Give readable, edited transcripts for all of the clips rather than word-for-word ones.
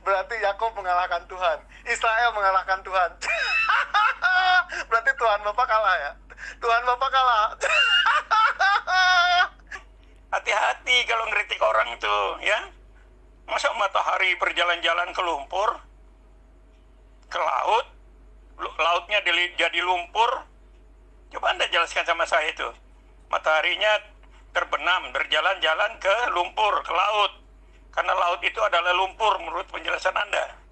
Berarti Yakub mengalahkan Tuhan, Israel mengalahkan Tuhan. Berarti Tuhan Bapak kalah ya? Tuhan Bapak kalah. Hati-hati kalau ngeritik orang itu, ya. Masa matahari berjalan-jalan ke lumpur, ke laut, lautnya jadi lumpur. Coba Anda jelaskan sama saya itu. Mataharinya terbenam, berjalan-jalan ke lumpur, ke laut. Karena laut itu adalah lumpur menurut penjelasan Anda.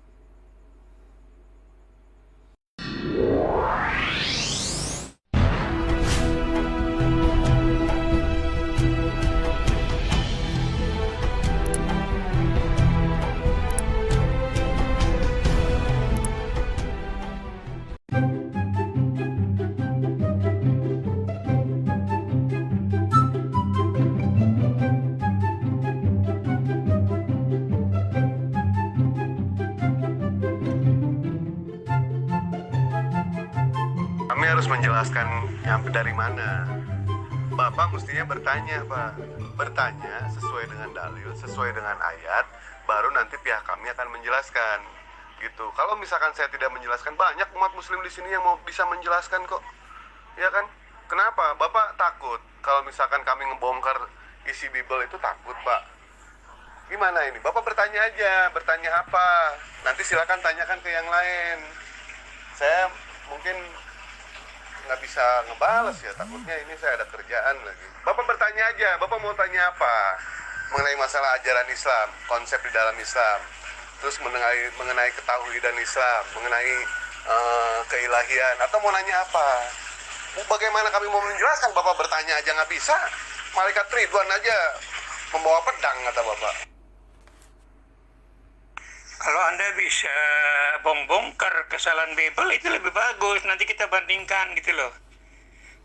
Kami harus menjelaskan nyampe dari mana. Bapak mestinya bertanya, Pak. Bertanya sesuai dengan dalil, sesuai dengan ayat, baru nanti pihak kami akan menjelaskan. Gitu. Kalau misalkan saya tidak menjelaskan, banyak umat muslim di sini yang mau bisa menjelaskan kok. Ya kan? Kenapa? Bapak takut kalau misalkan kami ngebongkar isi Bible itu takut, Pak. Gimana ini? Bapak bertanya aja, bertanya apa? Nanti silakan tanyakan ke yang lain. Saya mungkin nggak bisa ngebales ya, takutnya ini saya ada kerjaan lagi. Bapak bertanya aja, Bapak mau tanya apa mengenai masalah ajaran Islam, konsep di dalam Islam, terus mengenai ketauhidan Islam, mengenai keilahian, atau mau nanya apa? Bagaimana kami mau menjelaskan? Bapak bertanya aja nggak bisa. Malaikat Ridwan aja membawa pedang, kata Bapak. Kalau Anda bisa bongkar kesalahan Bible itu lebih bagus. Nanti kita bandingkan gitu loh.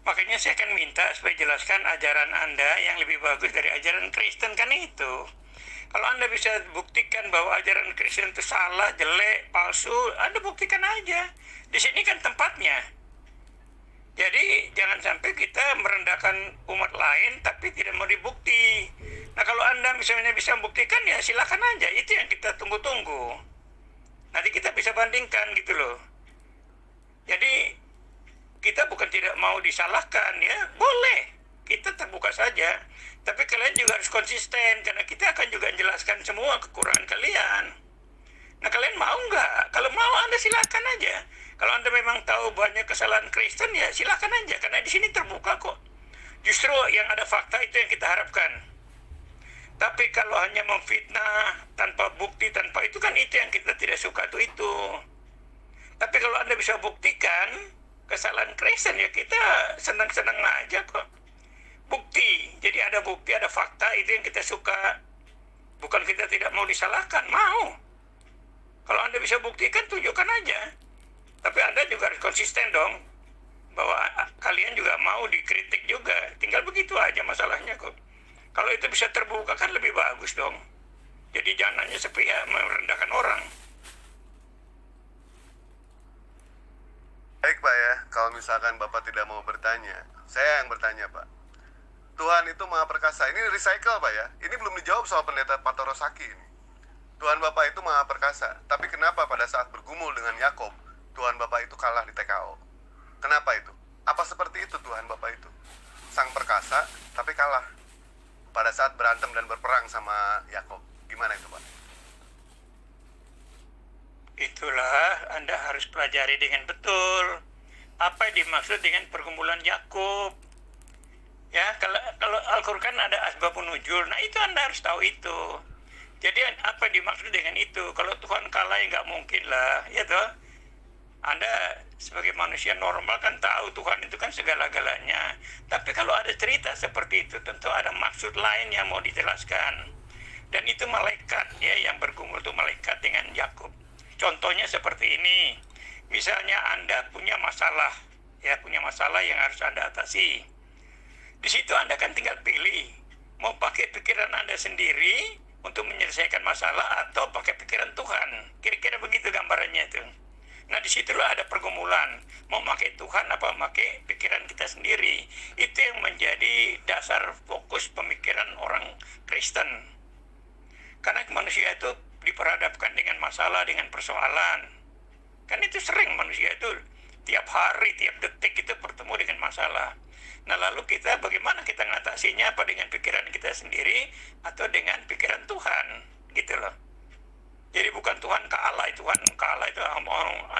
Makanya saya akan minta supaya jelaskan ajaran Anda yang lebih bagus dari ajaran Kristen kan itu. Kalau Anda bisa buktikan bahwa ajaran Kristen itu salah, jelek, palsu, Anda buktikan aja. Di sini kan tempatnya. Jadi jangan sampai kita merendahkan umat lain tapi tidak mau dibukti. Nah kalau Anda misalnya bisa membuktikan ya silakan aja. Itu yang kita tunggu-tunggu. Nanti kita bisa bandingkan gitu loh. Jadi kita bukan tidak mau disalahkan ya. Boleh. Kita terbuka saja. Tapi kalian juga harus konsisten. Karena kita akan juga menjelaskan semua kekurangan kalian. Nah kalian mau nggak? Kalau mau Anda silakan aja. Kalau Anda memang tahu banyak kesalahan Kristen ya silakan aja. Karena di sini terbuka kok. Justru yang ada fakta itu yang kita harapkan. Tapi kalau hanya memfitnah tanpa bukti, tanpa itu kan itu yang kita tidak suka tuh itu. Tapi kalau Anda bisa buktikan kesalahan Kristen ya kita senang-senang aja kok. Bukti. Jadi ada bukti, ada fakta itu yang kita suka. Bukan kita tidak mau disalahkan, mau. Kalau Anda bisa buktikan tunjukkan aja. Tapi Anda juga harus konsisten dong. Bahwa kalian juga mau dikritik juga. Tinggal begitu aja masalahnya kok. Kalau itu bisa terbuka kan lebih bagus dong. Jadi jangan hanya sepihak merendahkan orang. Baik Pak ya, kalau misalkan Bapak tidak mau bertanya, saya yang bertanya Pak. Tuhan itu maha perkasa. Ini recycle Pak ya. Ini belum dijawab sama pendeta Patorosaki ini. Tuhan Bapak itu maha perkasa. Tapi kenapa pada saat bergumul dengan Yakub, Tuhan Bapak itu kalah di TKO? Kenapa itu? Apa seperti itu Tuhan Bapak itu? Sang perkasa, tapi kalah pada saat berantem dan berperang sama Yakub. Gimana itu Pak? Itulah Anda harus pelajari dengan betul. Apa yang dimaksud dengan pergumulan Yakub? Ya, kalau Al-Qur'an ada asbabun nuzul, nah itu Anda harus tahu itu. Jadi apa yang dimaksud dengan itu? Kalau Tuhan kalah ya nggak mungkin lah, ya toh. Anda sebagai manusia normal kan tahu Tuhan itu kan segala-galanya. Tapi kalau ada cerita seperti itu, tentu ada maksud lain yang mau dijelaskan. Dan itu malaikat ya yang bergumul itu malaikat dengan Yakub. Contohnya seperti ini. Misalnya Anda punya masalah, ya punya masalah yang harus Anda atasi. Di situ Anda kan tinggal pilih mau pakai pikiran Anda sendiri untuk menyelesaikan masalah atau pakai pikiran Tuhan. Kira-kira begitu gambarannya itu. Nah disitulah ada pergumulan. Mau pakai Tuhan apa pakai pikiran kita sendiri. Itu yang menjadi dasar fokus pemikiran orang Kristen. Karena manusia itu diperhadapkan dengan masalah, dengan persoalan. Kan itu sering manusia itu tiap hari, tiap detik itu bertemu dengan masalah. Nah lalu kita bagaimana kita ngatasinya, apa dengan pikiran kita sendiri atau dengan pikiran Tuhan, gitu loh. Jadi bukan Tuhan kalah itu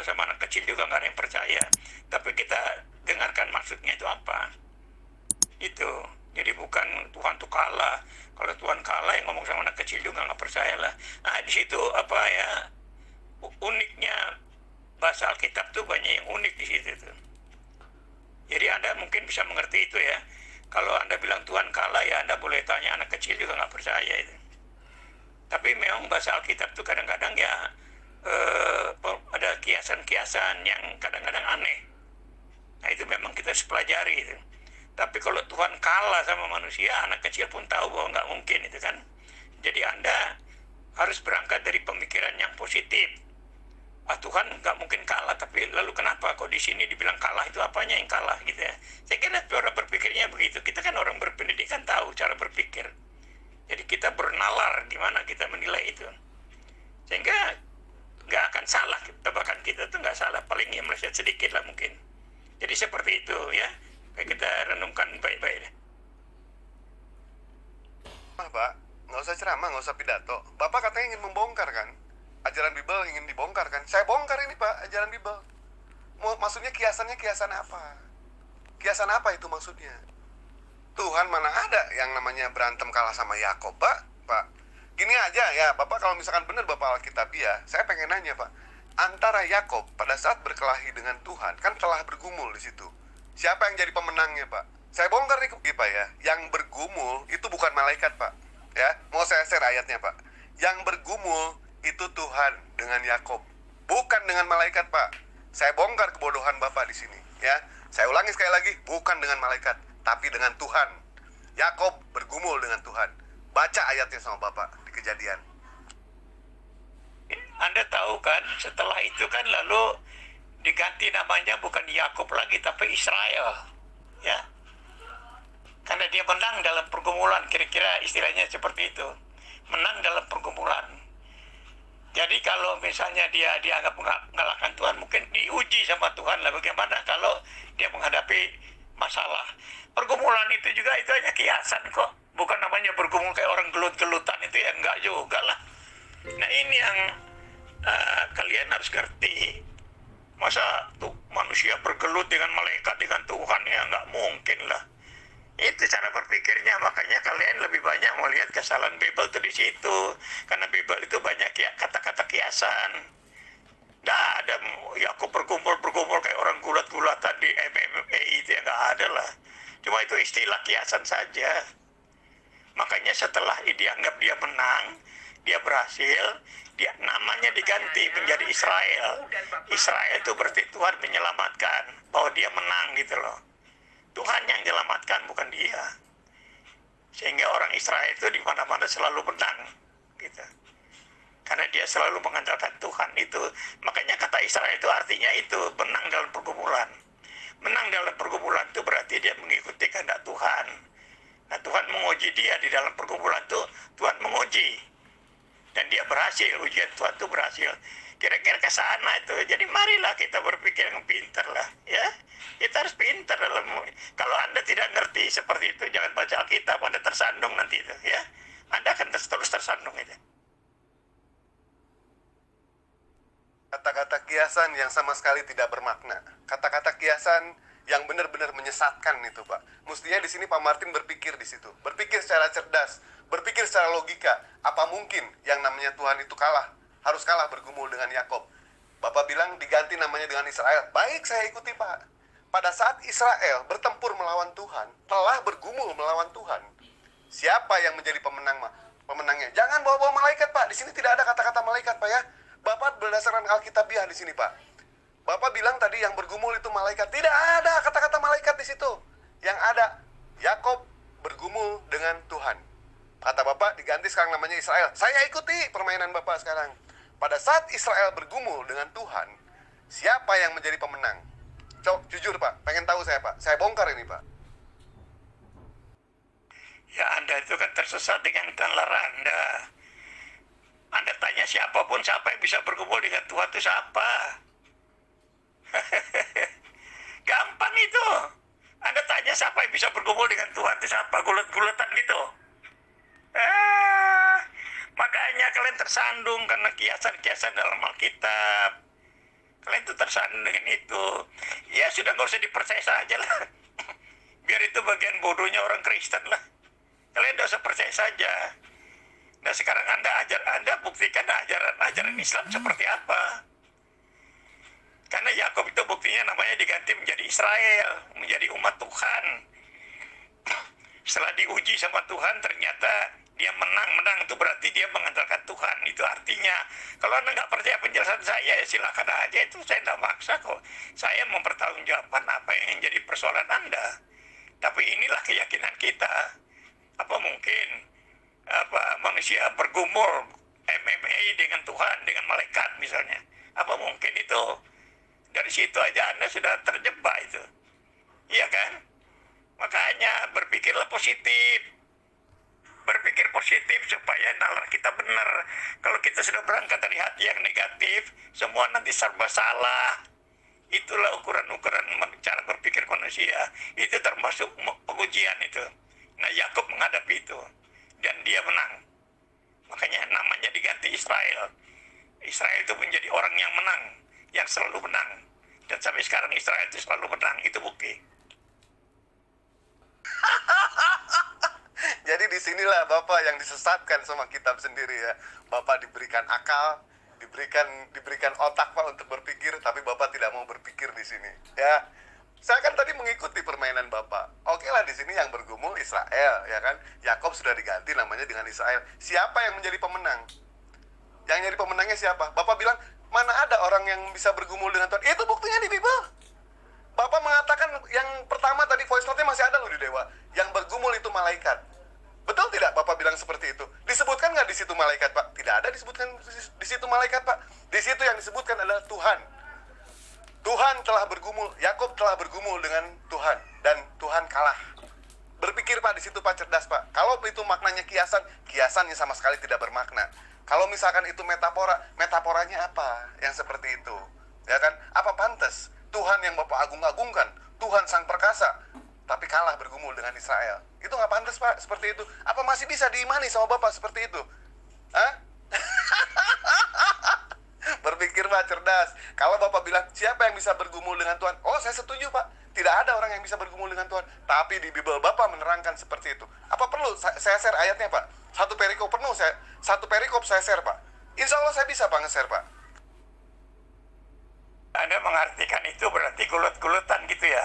sama anak kecil juga nggak ada yang percaya. Tapi kita dengarkan maksudnya itu apa. Itu. Jadi bukan Tuhan tuh kalah. Kalau Tuhan kalah yang ngomong sama anak kecil juga nggak percaya lah. Nah di situ uniknya bahasa Alkitab tuh banyak yang unik di situ tuh. Jadi Anda mungkin bisa mengerti itu ya. Kalau Anda bilang Tuhan kalah ya Anda boleh tanya anak kecil juga nggak percaya itu. Tapi memang bahasa Alkitab tuh kadang-kadang ya ada kiasan-kiasan yang kadang-kadang aneh. Nah itu memang kita harus pelajari itu. Tapi kalau Tuhan kalah sama manusia, anak kecil pun tahu bahwa nggak mungkin itu kan. Jadi Anda harus berangkat dari pemikiran yang positif. Tuhan nggak mungkin kalah, tapi lalu kenapa kok di sini dibilang kalah, itu apanya yang kalah gitu ya. Saya kira orang berpikirnya begitu. Kita kan orang berpendidikan tahu cara berpikir. Jadi kita bernalar gimana kita menilai itu. Sehingga nggak akan salah, tebakan kita tuh nggak salah, paling ya meleset sedikit lah mungkin. Jadi seperti itu ya. Kita renungkan baik-baik. Pak, nggak usah ceramah, nggak usah pidato. Bapak katanya ingin membongkar kan? Ajaran Bible ingin dibongkar kan? Saya bongkar ini Pak, ajaran Bible. Maksudnya kiasannya kiasan apa? Kiasan apa itu maksudnya? Tuhan mana ada yang namanya berantem kalah sama Yakob, Pak? Gini aja ya, Bapak kalau misalkan benar Bapak Alkitabiah, saya pengen nanya Pak. Antara Yakob pada saat berkelahi dengan Tuhan, kan telah bergumul di situ. Siapa yang jadi pemenangnya Pak? Saya bongkar nih Pak ya. Yang bergumul itu bukan malaikat Pak. Ya, mau saya share ayatnya Pak. Yang bergumul itu Tuhan dengan Yakob, bukan dengan malaikat Pak. Saya bongkar kebodohan Bapak di sini ya. Saya ulangi sekali lagi, bukan dengan malaikat, tapi dengan Tuhan. Yakob bergumul dengan Tuhan. Baca ayatnya sama Bapak di Kejadian. Anda tahu kan, setelah itu kan lalu diganti namanya bukan Yakob lagi, tapi Israel. Ya. Karena dia menang dalam pergumulan, kira-kira istilahnya seperti itu. Menang dalam pergumulan. Jadi kalau misalnya dia dianggap mengalahkan Tuhan, mungkin diuji sama Tuhan lah bagaimana kalau dia menghadapi masalah. Pergumulan itu juga itu hanya kiasan kok. Bukan namanya bergumul kayak orang gelut-gelutan itu ya, enggak juga lah. Nah ini yang kalian harus ngerti. Masa tuh manusia bergelut dengan malaikat, dengan Tuhan, ya nggak mungkin lah. Itu cara berpikirnya, makanya kalian lebih banyak melihat kesalahan Bible itu di situ. Karena Bible itu banyak ya kata-kata kiasan. Nggak ada Yakub berkumpul kayak orang gulat-gulatan di MMA itu ya, nggak ada lah. Cuma itu istilah kiasan saja. Makanya setelah dianggap dia menang, dia berhasil, dia namanya diganti menjadi Israel. Israel itu berarti Tuhan menyelamatkan, bahwa dia menang gitu loh. Tuhan yang menyelamatkan, bukan dia. Sehingga orang Israel itu di mana-mana selalu menang gitu. Karena dia selalu mengandalkan Tuhan itu. Makanya kata Israel itu artinya itu menang dalam pergumulan. Menang dalam pergumulan itu berarti dia mengikuti kehendak Tuhan. Nah Tuhan menguji dia di dalam pergumulan itu, Tuhan menguji. Dan dia berhasil, ujian Tuhan itu berhasil. Kira-kira ke sana itu. Jadi marilah kita berpikir yang pintar lah, ya. Kita harus pintar dalam. Kalau Anda tidak ngerti seperti itu, jangan baca Alkitab, Anda tersandung nanti itu, ya. Anda akan terus tersandung itu. Kata-kata kiasan yang sama sekali tidak bermakna. Kata-kata kiasan yang benar-benar menyesatkan itu, Pak. Mestinya di sini Pak Martin berpikir di situ. Berpikir secara cerdas, berpikir secara logika. Apa mungkin yang namanya Tuhan itu kalah? Harus kalah bergumul dengan Yakob. Bapak bilang diganti namanya dengan Israel. Baik, saya ikuti, Pak. Pada saat Israel bertempur melawan Tuhan, telah bergumul melawan Tuhan. Siapa yang menjadi pemenangnya? Jangan bawa-bawa malaikat, Pak. Di sini tidak ada kata-kata malaikat, Pak ya. Bapak berdasarkan Alkitabiah di sini, Pak. Bapak bilang tadi yang bergumul itu malaikat. Tidak ada kata-kata malaikat di situ. Yang ada Yakob bergumul dengan Tuhan. Kata Bapak diganti sekarang namanya Israel. Saya ikuti permainan Bapak sekarang. Pada saat Israel bergumul dengan Tuhan, siapa yang menjadi pemenang? Coba jujur Pak, pengen tahu saya Pak. Saya bongkar ini Pak. Ya Anda itu kan tersesat dengan nalar Anda. Anda tanya siapapun, siapa yang bisa bergumul dengan Tuhan itu siapa? Gampang itu. Anda tanya siapa yang bisa bergumul dengan Tuhan itu siapa? Gulet-guletan gitu. Makanya kalian tersandung karena kiasan-kiasan dalam Alkitab. Kalian tuh tersandung dengan itu. Ya sudah, nggak usah dipercaya saja lah. Biar itu bagian bodohnya orang Kristen lah. Kalian nggak usah percaya saja. Nah sekarang Anda buktikan ajaran Islam seperti apa. Karena Yakub itu buktinya namanya diganti menjadi Israel, menjadi umat Tuhan. Setelah diuji sama Tuhan ternyata dia menang itu berarti dia mengandalkan Tuhan. Itu artinya kalau Anda nggak percaya penjelasan saya ya silakan aja, itu saya nggak maksa kok. Saya mempertanggungjawabkan apa yang jadi persoalan Anda. Tapi inilah keyakinan kita. Apa mungkin manusia bergumul MMA dengan Tuhan, dengan malaikat misalnya? Apa mungkin itu? Dari situ aja Anda sudah terjebak itu. Iya kan? Makanya berpikirlah positif. Berpikir positif supaya nalar kita benar. Kalau kita sudah berangkat dari hati yang negatif, semua nanti serba salah. Itulah ukuran-ukuran cara berpikir manusia. Itu termasuk pengujian itu. Nah, Yakub menghadapi itu. Dan dia menang. Makanya namanya diganti Israel. Israel itu menjadi orang yang menang. Yang selalu menang. Dan sampai sekarang Israel itu selalu menang. Itu bukti. Jadi disinilah Bapak yang disesatkan sama kitab sendiri ya. Bapak diberikan akal, diberikan otak Pak untuk berpikir, tapi Bapak tidak mau berpikir di sini. Ya, saya kan tadi mengikuti permainan Bapak. Oke lah, di sini yang bergumul Israel, ya kan? Yakub sudah diganti namanya dengan Israel. Siapa yang menjadi pemenang? Yang jadi pemenangnya siapa? Bapak bilang, mana ada orang yang bisa bergumul dengan Tuhan? Itu buktinya di Bible. Bapak mengatakan yang pertama tadi voice note-nya masih ada loh di Dewa. Yang bergumul itu malaikat. Betul tidak Bapak bilang seperti itu? Disebutkan nggak di situ malaikat Pak? Tidak ada disebutkan di situ malaikat Pak. Di situ yang disebutkan adalah Tuhan. Tuhan telah bergumul, Yakub telah bergumul dengan Tuhan. Dan Tuhan kalah. Berpikir Pak di situ Pak, cerdas Pak. Kalau itu maknanya kiasan, kiasannya sama sekali tidak bermakna. Kalau misalkan itu metafora, metaforanya apa yang seperti itu? Ya kan? Apa pantas Tuhan yang Bapak agung-agungkan, Tuhan sang perkasa, tapi kalah bergumul dengan Israel? Itu nggak pantas Pak, seperti itu. Apa masih bisa diimani sama Bapak seperti itu? Hah? Berpikir Pak, cerdas. Kalau Bapak bilang, siapa yang bisa bergumul dengan Tuhan? Oh, saya setuju Pak. Tidak ada orang yang bisa bergumul dengan Tuhan. Tapi di Bible Bapak menerangkan seperti itu. Apa perlu saya share ayatnya Pak? Satu perikop saya share Pak. Insya Allah saya bisa Pak nge-share Pak. Anda mengartikan itu berarti gulut-gulutan gitu ya?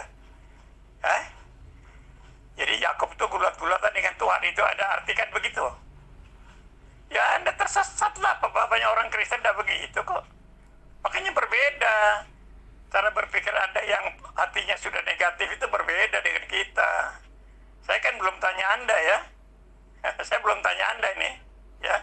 Hah? Jadi Yakub itu gulut-gulutan dengan Tuhan, itu ada artikan begitu? Ya Anda tersesat lah, banyak orang Kristen tidak begitu kok. Makanya berbeda. Cara berpikir Anda yang hatinya sudah negatif itu berbeda dengan kita. Saya kan belum tanya Anda ya. Saya belum tanya Anda ini. Ya.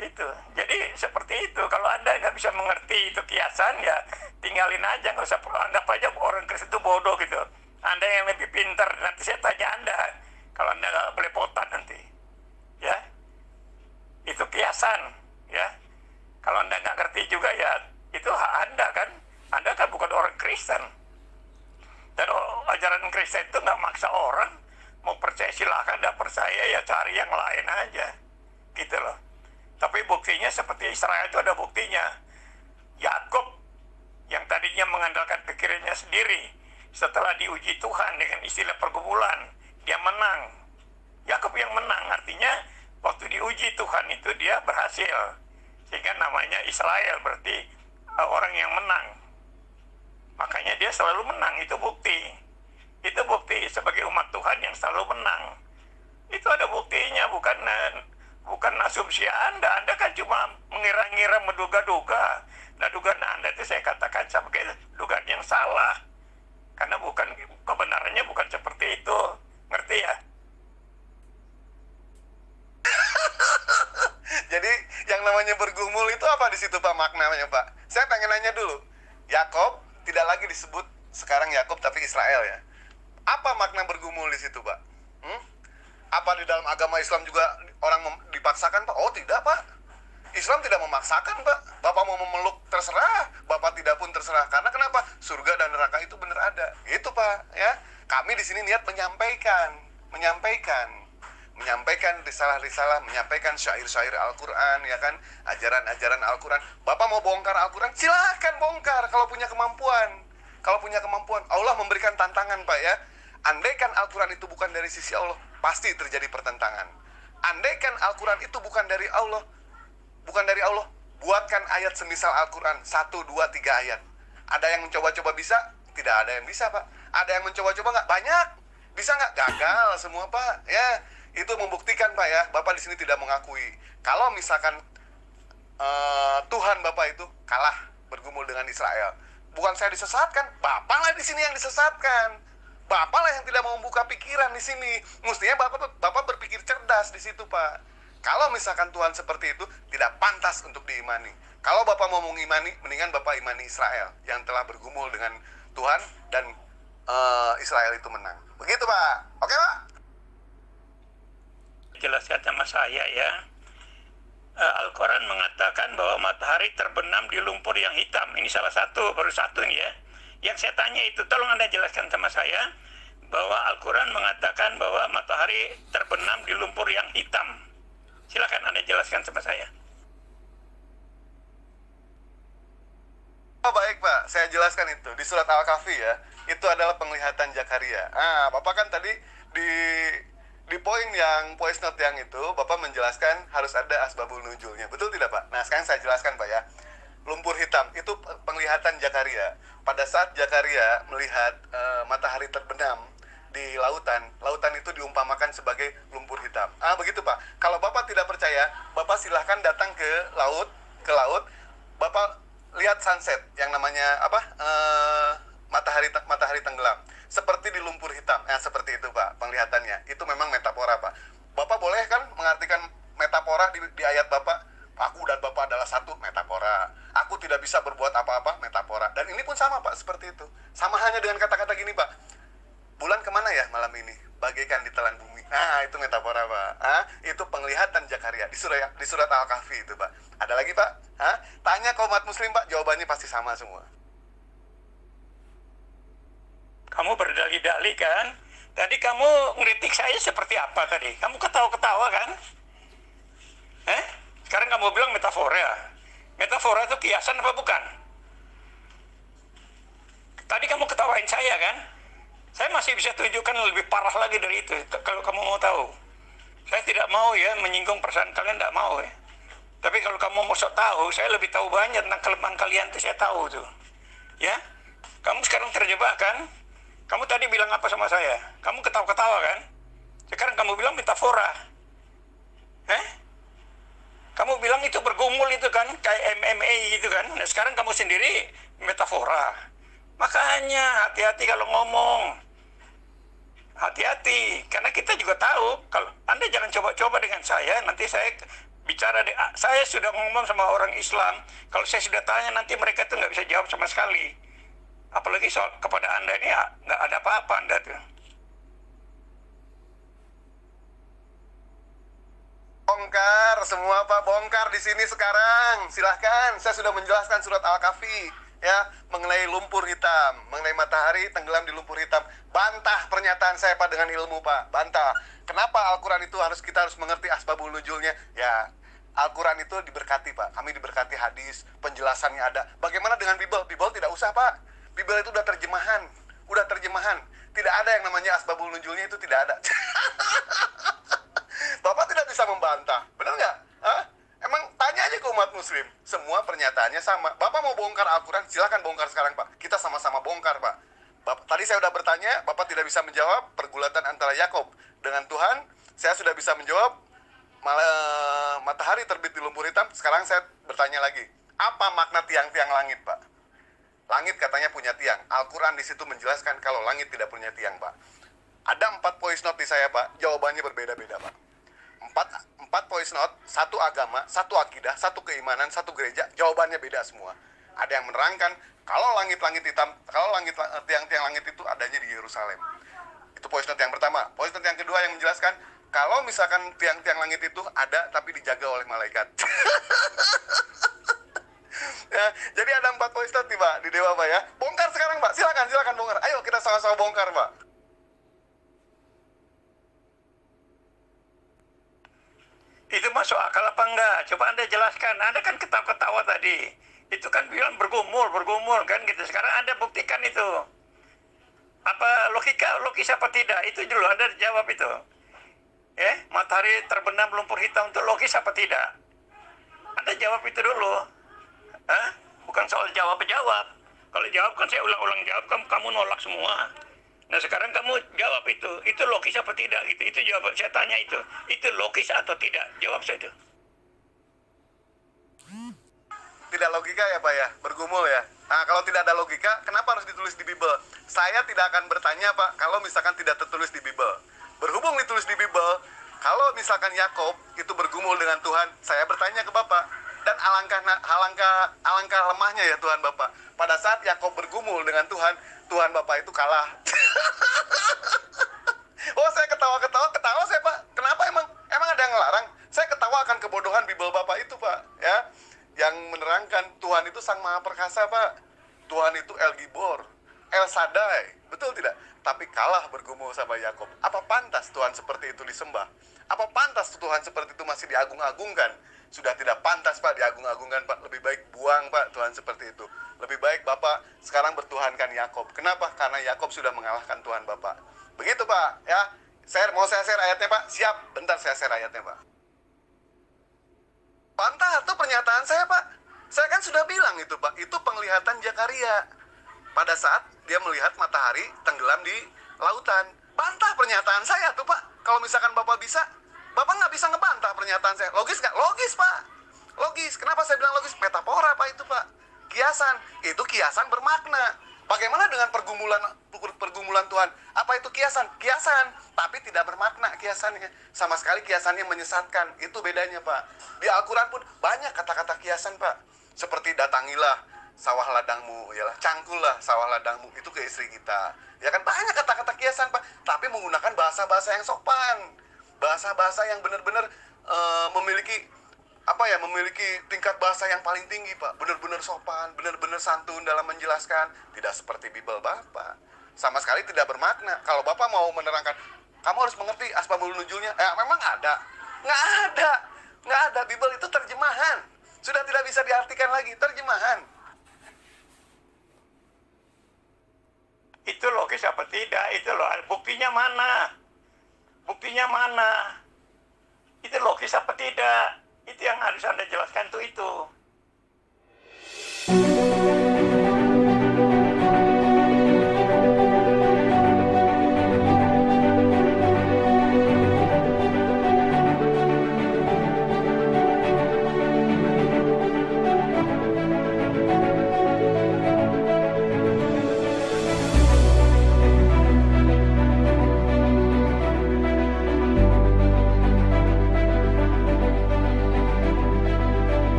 Itu. Jadi seperti itu. Kalau Anda nggak bisa mengerti itu kiasan, ya tinggalin aja. Nggak usah, anggap aja orang Kristen itu bodoh gitu. Anda yang lebih pintar, nanti saya tanya Anda. Kalau Anda nggak belepotan nanti. Ya. Itu kiasan. Ya. Kalau Anda nggak ngerti juga ya, itu hak Anda kan. Anda kan bukan orang Kristen. Dan ajaran Kristen itu nggak maksa orang. Mau percaya silahkan, nggak percaya ya cari yang lain aja. Gitu loh. Tapi buktinya seperti Israel itu ada buktinya. Yakub yang tadinya mengandalkan pikirannya sendiri, setelah diuji Tuhan dengan istilah pergumulan, dia menang. Yakub yang menang, artinya waktu diuji Tuhan itu dia berhasil. Sehingga namanya Israel, berarti orang yang menang. Makanya dia selalu menang, itu bukti. Itu bukti sebagai umat Tuhan yang selalu menang. Itu ada buktinya, bukan asumsi Anda. Anda kan cuma mengira-ngira, menduga-duga. Nah, dugaan Anda itu saya katakan sebagai dugaan yang salah. Karena kebenarannya bukan seperti itu. Ngerti ya? Jadi yang namanya bergumul itu apa di situ Pak maknanya Pak? Saya pengen nanya dulu. Yakub tidak lagi disebut sekarang Yakub tapi Israel ya. Apa makna bergumul di situ Pak? Apa di dalam agama Islam juga orang dipaksakan, Pak? Oh, tidak, Pak. Islam tidak memaksakan, Pak. Bapak mau memeluk terserah, Bapak tidak pun terserah. Karena kenapa? Surga dan neraka itu benar ada. Itu, Pak, ya. Kami di sini niat menyampaikan risalah-risalah, menyampaikan syair-syair Al-Quran, ya kan, ajaran-ajaran Al-Quran. Bapak mau bongkar Al-Quran, silahkan bongkar kalau punya kemampuan. Allah memberikan tantangan, Pak, ya. Andaikan Al-Quran itu bukan dari sisi Allah, pasti terjadi pertentangan. Andaikan Al-Quran itu bukan dari Allah, buatkan ayat semisal Al-Quran, 1, 2, 3 ayat. Ada yang mencoba-coba bisa? Tidak ada yang bisa, Pak. Ada yang mencoba-coba nggak? Banyak. Bisa nggak? Gagal semua, Pak. Ya, itu membuktikan, Pak, ya, Bapak di sini tidak mengakui. Kalau misalkan Tuhan Bapak itu kalah bergumul dengan Israel, bukan saya disesatkan, Bapak lah di sini yang disesatkan. Bapak lah yang tidak mau membuka pikiran di sini. Mestinya Bapak berpikir cerdas di situ, Pak. Kalau misalkan Tuhan seperti itu, tidak pantas untuk diimani. Kalau Bapak mau mengimani, mendingan Bapak imani Israel yang telah bergumul dengan Tuhan dan Israel itu menang. Begitu, Pak. Oke, Pak? Jelaskan sama saya, ya. Al-Quran mengatakan bahwa matahari terbenam di lumpur yang hitam. Ini salah satu, baru satu nih, ya. Yang saya tanya itu, tolong Anda jelaskan sama saya bahwa Al-Quran mengatakan bahwa matahari terbenam di lumpur yang hitam. Silakan Anda jelaskan sama saya. Oh, baik, Pak, saya jelaskan itu. Di surat Al-Kahfi, ya, itu adalah penglihatan Zakaria. Bapak kan tadi di voice note yang itu, Bapak menjelaskan harus ada asbabul nuzulnya. Betul tidak, Pak? Nah, sekarang saya jelaskan, Pak, ya. Lumpur hitam itu penglihatan Zakaria. Pada saat Zakaria melihat matahari terbenam di lautan itu diumpamakan sebagai lumpur hitam. Begitu, Pak. Kalau Bapak tidak percaya, Bapak silahkan datang ke laut, Bapak lihat sunset yang namanya matahari tenggelam. Seperti di lumpur hitam. Seperti itu, Pak, penglihatannya. Itu memang metafora, Pak. Bapak boleh kan mengartikan metafora di ayat Bapak? Aku dan Bapak adalah satu, metafora. Aku tidak bisa berbuat apa-apa, metafora. Dan ini pun sama, Pak, seperti itu. Sama hanya dengan kata-kata gini, Pak. Bulan kemana ya malam ini? Bagaikan ditelan bumi. Itu metafora, Pak. Itu penglihatan Zakaria di surat Al-Kahfi itu, Pak. Ada lagi, Pak? Tanya ke umat muslim, Pak, jawabannya pasti sama semua. Kamu berdalih-dalih, kan? Tadi kamu ngeritik saya seperti apa tadi? Kamu ketawa-ketawa, kan? Sekarang kamu bilang metafora. Metafora itu kiasan apa bukan? Tadi kamu ketawain saya, kan? Saya masih bisa tunjukkan lebih parah lagi dari itu, kalau kamu mau tahu. Saya tidak mau, ya, menyinggung perasaan kalian, tidak mau, ya. Tapi kalau kamu mau sok tahu, saya lebih tahu banyak tentang kelemahan kalian, itu saya tahu tuh. Ya? Kamu sekarang terjebak, kan? Kamu tadi bilang apa sama saya? Kamu ketawa-ketawa, kan? Sekarang kamu bilang metafora. Kamu bilang itu bergumul itu, kan, kayak MMA gitu, kan. Nah, sekarang kamu sendiri metafora. Makanya hati-hati kalau ngomong. Hati-hati, karena kita juga tahu kalau Anda jangan coba-coba dengan saya. Nanti saya bicara, saya sudah ngomong sama orang Islam. Kalau saya sudah tanya, nanti mereka tuh nggak bisa jawab sama sekali. Apalagi soal kepada Anda ini, nggak ada apa-apa Anda tuh. Bongkar semua, Pak, bongkar di sini sekarang. Silahkan, saya sudah menjelaskan surat Al-Kahfi, ya, mengenai lumpur hitam, mengenai matahari tenggelam di lumpur hitam. Bantah pernyataan saya, Pak, dengan ilmu, Pak. Bantah. Kenapa Al-Quran itu kita harus mengerti asbabul nuzulnya? Ya, Al-Quran itu diberkati, Pak. Kami diberkati hadis, penjelasannya ada. Bagaimana dengan Bible? Bible tidak usah, Pak. Bible itu udah terjemahan. Tidak ada yang namanya asbabul nuzulnya, itu tidak ada. Bapak tidak bisa membantah, benar nggak? Emang tanya aja ke umat muslim, semua pernyataannya sama. Bapak mau bongkar Al-Quran, silakan bongkar sekarang, Pak. Kita sama-sama bongkar, Pak. Tadi saya sudah bertanya, Bapak tidak bisa menjawab pergulatan antara Yakob dengan Tuhan. Saya sudah bisa menjawab matahari terbit di lumpur hitam. Sekarang saya bertanya lagi, apa makna tiang-tiang langit, Pak? Langit katanya punya tiang. Al-Quran di situ menjelaskan kalau langit tidak punya tiang, Pak. Ada 4 voice note di saya, Pak. Jawabannya berbeda-beda, Pak. 4 voice note, 1 agama, 1 akidah, 1 keimanan, 1 gereja. Jawabannya beda semua. Ada yang menerangkan kalau langit-langit hitam, kalau tiang-tiang langit itu adanya di Yerusalem. Itu voice note yang pertama. Voice note yang kedua yang menjelaskan Kalau misalkan tiang-tiang langit itu ada tapi dijaga oleh malaikat. Ya, jadi ada 4 poin tadi Pak di Dewa Pak ya. Bongkar sekarang Pak, silakan bongkar. Ayo kita sama-sama bongkar Pak. Itu masuk akal apa enggak? Coba Anda jelaskan. Anda kan ketawa-ketawa tadi. Itu kan bilang bergumul kan gitu. Sekarang Anda buktikan itu. Apa logis apa tidak? Itu dulu Anda jawab itu. Matahari terbenam lumpur hitam itu logis apa tidak? Anda jawab itu dulu. Bukan soal jawab-jawab. Kalau jawab kan saya ulang-ulang jawab, kamu nolak semua. Nah sekarang kamu jawab itu logis apa tidak gitu. Itu jawab saya tanya itu logis atau tidak? Jawab saya itu. Tidak logika ya Pak ya, bergumul ya. Nah kalau tidak ada logika, kenapa harus ditulis di Bible? Saya tidak akan bertanya Pak, kalau misalkan tidak tertulis di Bible. Berhubung ditulis di Bible, kalau misalkan Yakob itu bergumul dengan Tuhan, saya bertanya ke Bapak. Dan alangkah lemahnya ya Tuhan Bapak. Pada saat Yakob bergumul dengan Tuhan, Tuhan Bapak itu kalah. Oh saya ketawa saya Pak. Kenapa emang ada yang ngelarang? Saya ketawa akan kebodohan Bible Bapak itu Pak, ya. Yang menerangkan Tuhan itu Sang Maha Perkasa Pak. Tuhan itu El Gibor, El Shaddai, betul tidak? Tapi kalah bergumul sama Yakob. Apa pantas Tuhan seperti itu disembah? Apa pantas Tuhan seperti itu masih diagung-agungkan? Sudah tidak pantas Pak diagung-agungkan Pak. Lebih baik buang Pak Tuhan seperti itu. Lebih baik Bapak sekarang bertuhankan Yakob. Kenapa? Karena Yakob sudah mengalahkan Tuhan Bapak. Begitu Pak ya. Saya share ayatnya Pak. Siap, bentar saya share ayatnya Pak. Bantah tuh pernyataan saya Pak. Saya kan sudah bilang itu Pak. Itu penglihatan Zakaria. Pada saat dia melihat matahari tenggelam di lautan. Bantah pernyataan saya tuh Pak. Kalau misalkan Bapak bisa, Bapak nggak bisa ngebantah pernyataan saya. Logis nggak? Logis Pak. Logis. Kenapa saya bilang logis? Metafora Pak itu Pak. Kiasan. Itu kiasan bermakna. Bagaimana dengan pergumulan Tuhan? Apa itu kiasan? Kiasan. Tapi tidak bermakna kiasannya. Sama sekali kiasannya menyesatkan. Itu bedanya Pak. Di Al-Quran pun banyak kata-kata kiasan Pak. Seperti datangilah sawah ladangmu. Yalah, cangkullah sawah ladangmu. Itu ke istri kita. Ya kan banyak kata-kata kiasan Pak. Tapi menggunakan bahasa-bahasa yang sopan. Bahasa-bahasa yang benar-benar memiliki tingkat bahasa yang paling tinggi Pak. Benar-benar sopan, benar-benar santun dalam menjelaskan. Tidak seperti Bible Bapak. Sama sekali tidak bermakna. Kalau Bapak mau menerangkan, kamu harus mengerti asbabul nuzulnya. Memang ada. Nggak ada. Bible itu terjemahan. Sudah tidak bisa diartikan lagi. Terjemahan. Itu logis apa tidak? Itu loh. Buktinya mana? Itu logis apa tidak? Itu yang harus Anda jelaskan itu.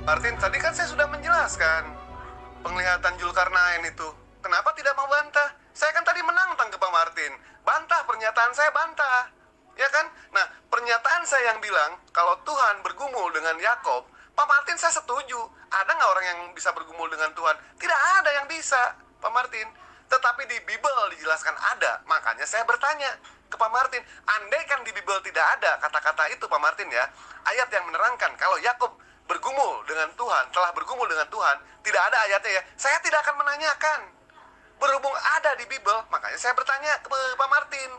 Martin, tadi kan saya sudah menjelaskan penglihatan Zulkarnain itu. Kenapa tidak mau bantah? Saya kan tadi menantang ke Pak Martin. Bantah pernyataan saya, bantah. Ya kan? Nah, pernyataan saya yang bilang kalau Tuhan bergumul dengan Yakob, Pak Martin saya setuju. Ada nggak orang yang bisa bergumul dengan Tuhan? Tidak ada yang bisa, Pak Martin. Tetapi di Bible dijelaskan ada. Makanya saya bertanya ke Pak Martin, andai kan di Bible tidak ada kata-kata itu Pak Martin ya, ayat yang menerangkan kalau Yakob bergumul dengan Tuhan, telah bergumul dengan Tuhan, tidak ada ayatnya ya, saya tidak akan menanyakan. Berhubung ada di Bible, makanya saya bertanya ke Pak Martin.